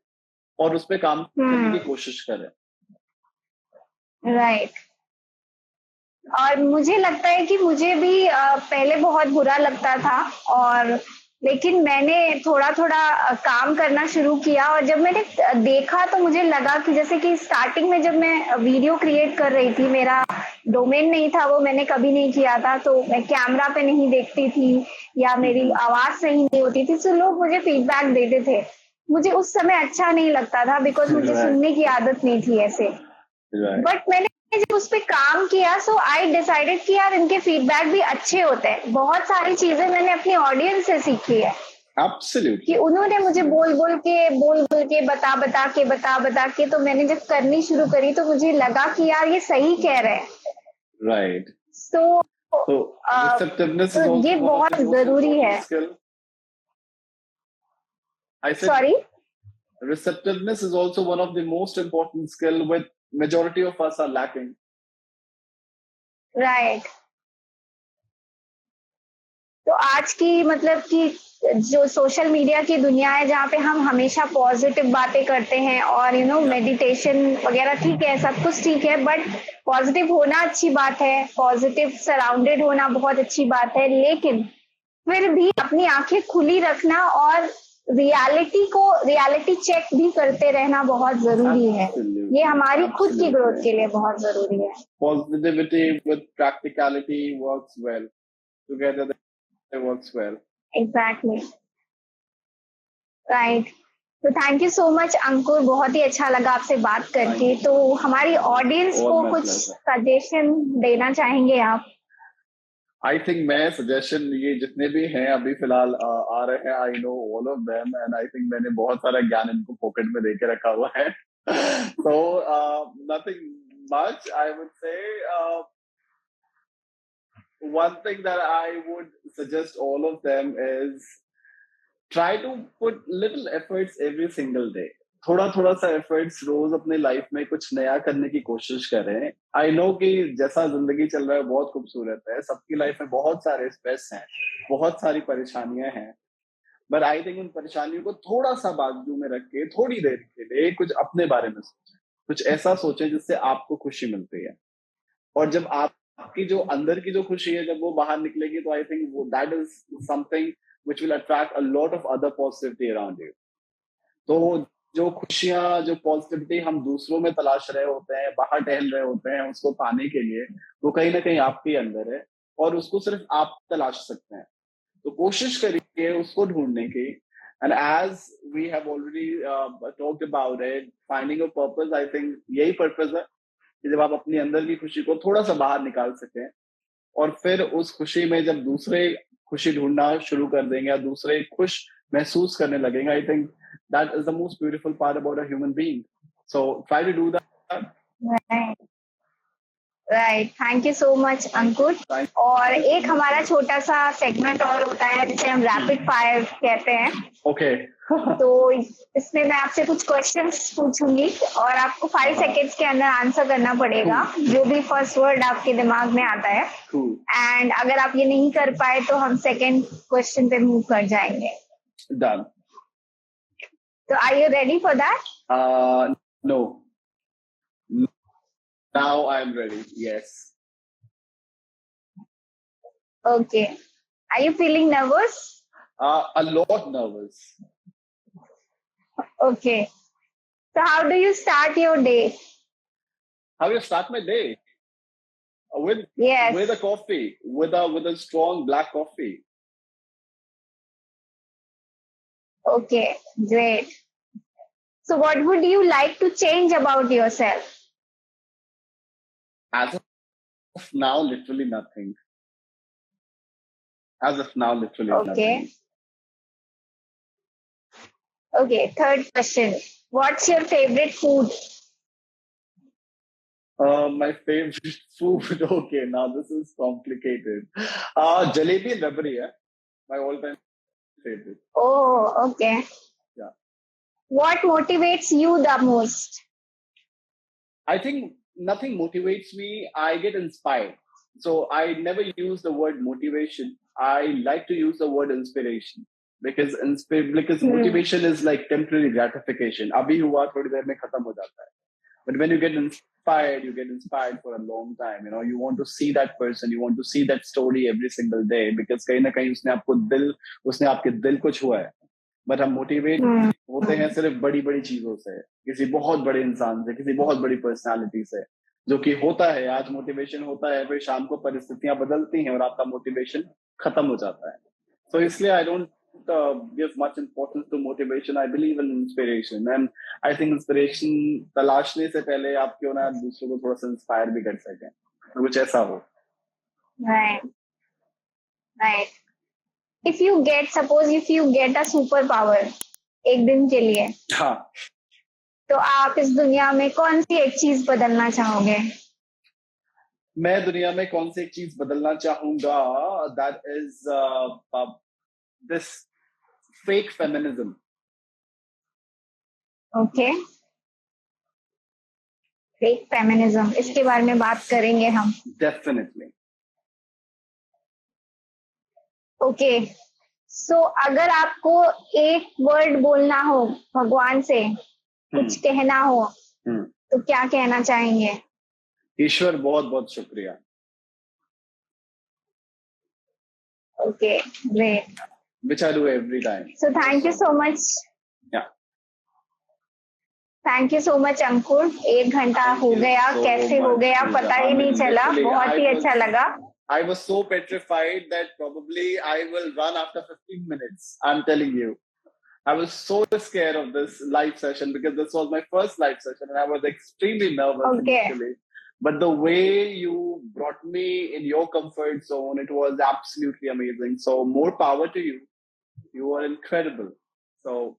और उस पर काम करने की कोशिश करें। राइट। और मुझे लगता है कि मुझे भी पहले बहुत बुरा लगता था, और लेकिन मैंने थोड़ा थोड़ा काम करना शुरू किया और जब मैंने देखा तो मुझे लगा कि जैसे कि स्टार्टिंग में जब मैं वीडियो क्रिएट कर रही थी, मेरा डोमेन नहीं था, वो मैंने कभी नहीं किया था, तो मैं कैमरा पे नहीं देखती थी या मेरी आवाज सही नहीं होती थी, तो लोग मुझे फीडबैक देते थे। मुझे उस समय अच्छा नहीं लगता था बिकॉज मुझे सुनने की आदत नहीं थी ऐसे। बट मैंने जब उस पे काम किया सो आई डिसाइडेड कि यार इनके फीडबैक भी अच्छे होते हैं। बहुत सारी चीजें मैंने अपनी ऑडियंस से सीखी है। Absolutely. कि उन्होंने मुझे बोल बोल के बता के तो मैंने जब करनी शुरू करी तो मुझे लगा कि यार ये सही कह रहे हैं। Right. So receptiveness is also ये बहुत जरूरी है। Sorry? Receptiveness is also one of the most important skill which majority of us are lacking. Right. तो आज की मतलब कि जो सोशल मीडिया की दुनिया है जहाँ पे हम हमेशा पॉजिटिव बातें करते हैं और मेडिटेशन वगैरह ठीक है, सब कुछ ठीक है, बट पॉजिटिव होना अच्छी बात है, पॉजिटिव सराउंडेड होना बहुत अच्छी बात है, लेकिन फिर भी अपनी आंखें खुली रखना और रियलिटी चेक भी करते रहना बहुत जरूरी है। ये हमारी खुद की ग्रोथ के लिए बहुत जरूरी है। Positivity with practicality works well together. It works well. Exactly. Right. तो थैंक यू सो मच अंकुर, बहुत ही अच्छा लगा आपसे बात करके। तो हमारी ऑडियंस को कुछ सजेशन देना चाहेंगे आप? आई थिंक मैं सजेशन, ये जितने भी हैं अभी फिलहाल आ रहे हैं, I know all of them and I think मैंने बहुत सारा ज्ञान इनको पॉकेट में देके रखा हुआ है। So nothing much, I would say one thing that I would suggest all of them is try to put little efforts every single day. थोड़ा सा एफर्ट्स रोज अपने लाइफ में कुछ नया करने की कोशिश करें। आई नो कि जैसा जिंदगी चल रहा है बहुत खूबसूरत है, सबकी लाइफ में बहुत सारे स्ट्रेस हैं, बहुत सारी परेशानियां हैं, बट आई थिंक उन परेशानियों को थोड़ा सा बाजू में रख के थोड़ी देर के लिए कुछ अपने बारे में सोचें, कुछ ऐसा सोचें जिससे आपको खुशी मिलती है। और जब आपकी जो अंदर की जो खुशी है जब वो बाहर निकलेगी तो आई थिंक वो that is something which will attract a lot of other positivity around you. तो जो खुशियां, जो पॉजिटिविटी हम दूसरों में तलाश रहे होते हैं, बाहर टहल रहे होते हैं उसको पाने के लिए, वो कहीं ना कहीं आपके अंदर है और उसको सिर्फ आप तलाश सकते हैं। तो कोशिश करिए उसको ढूंढने की। And as we have already talked about it, finding a purpose, I think यही पर्पस है कि जब आप अपनी अंदर की खुशी को थोड़ा सा बाहर निकाल सकें और फिर उस खुशी में जब दूसरे खुशी ढूंढना शुरू कर देंगे या दूसरे खुश महसूस करने लगेंगे, I think that is the most beautiful part about a human being. So try to do that. Right. Thank you so much, अंकुर। और एक हमारा छोटा सा सेगमेंट और होता है जिसे हम रैपिड फायर कहते हैं। Okay. तो इसमें मैं आपसे कुछ क्वेश्चंस पूछूंगी और आपको 5 सेकेंड्स के अंदर आंसर करना पड़ेगा, जो भी फर्स्ट वर्ड आपके दिमाग में आता है। एंड अगर आप ये नहीं कर पाए तो हम सेकेंड क्वेश्चन पे मूव कर जाएंगे। Done. So are you ready for that? No. Now I'm ready. Yes. Okay. Are you feeling nervous? A lot nervous. Okay. So how do you start your day? How you start my day? Yes. With a coffee, with a strong black coffee. Okay, great. So what would you like to change about yourself? As of now, literally nothing. As of now, literally nothing. Okay, third question. What's your favorite food? My favorite food. Okay, now this is complicated. Jalebi and rabri, my all-time favorite. Oh, okay. Yeah. What motivates you the most? I think nothing motivates me. I get inspired. So I never use the word motivation. I like to use the word inspiration because motivation is like temporary gratification. Abhi hua, thodi der mein khatam ho jata hai. But when you get inspired for a long time. You know, you want to see that person, you want to see that story every single day because कहीं ना कहीं उसने आपके दिल को छुआ है. But हम मोटिवेट होते हैं सिर्फ बड़ी बड़ी चीजों से, किसी बहुत बड़े इंसान से, किसी बहुत बड़ी पर्सनालिटी से, जो कि होता है आज मोटिवेशन होता है, फिर शाम को परिस्थितियां बदलती हैं और आपका मोटिवेशन खत्म हो जाता है. So इसलिए I don't give much importance to motivation. I believe in inspiration, and I think inspiration तलाशने से पहले आप क्यों ना दूसरों को थोड़ा सा इंस्पायर भी कर सकें, कुछ ऐसा हो. Right. If you get a superpower एक दिन के लिए, हाँ, तो आप इस दुनिया में कौन सी एक चीज बदलना चाहोगे? मैं दुनिया में कौन सी एक चीज बदलना चाहूंगा? That is this fake feminism. Okay. Fake feminism. इसके बारे में बात करेंगे हम. Definitely. Okay. So अगर आपको एक वर्ड बोलना हो भगवान से, कुछ कहना हो, तो क्या कहना चाहेंगे? ईश्वर बहुत बहुत शुक्रिया. Okay, great. Which I do every time. So thank you so much. Yeah. Thank you so much अंकुर. 1 घंटा हो गया, कैसे हो गया पता ही नहीं चला, बहुत ही अच्छा लगा. I was so petrified that probably I will run after 15 minutes. I'm telling you. I was so scared of this live session because this was my first live session and I was extremely nervous initially. But the way you brought me in your comfort zone, it was absolutely amazing. So more power to you. You are incredible. So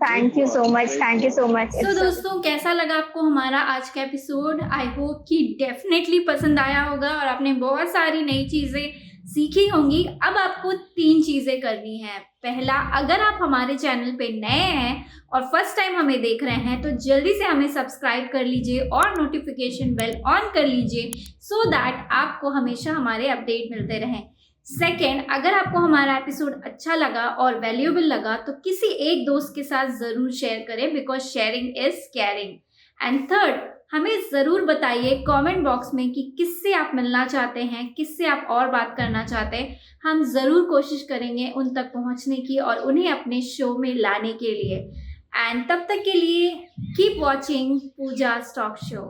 thank you so much. Thank you so much. तो दोस्तों, कैसा लगा आपको हमारा आज का episode? I hope कि definitely पसंद आया होगा और आपने बहुत सारी नई चीज़ें सीखी होंगी. अब आपको 3 चीज़ें करनी है. पहला, अगर आप हमारे चैनल पे नए हैं और फर्स्ट टाइम हमें देख रहे हैं तो जल्दी से हमें सब्सक्राइब कर लीजिए और नोटिफिकेशन बेल ऑन कर लीजिए सो दैट आपको हमेशा हमारे अपडेट मिलते रहें. सेकेंड, अगर आपको हमारा एपिसोड अच्छा लगा और वैल्यूएबल लगा तो किसी एक दोस्त के साथ ज़रूर शेयर करें because sharing is caring. And third, हमें ज़रूर बताइए कमेंट बॉक्स में कि किससे आप मिलना चाहते हैं, किससे आप और बात करना चाहते हैं. हम ज़रूर कोशिश करेंगे उन तक पहुंचने की और उन्हें अपने शो में लाने के लिए. एंड तब तक के लिए keep watching Pooja stock show.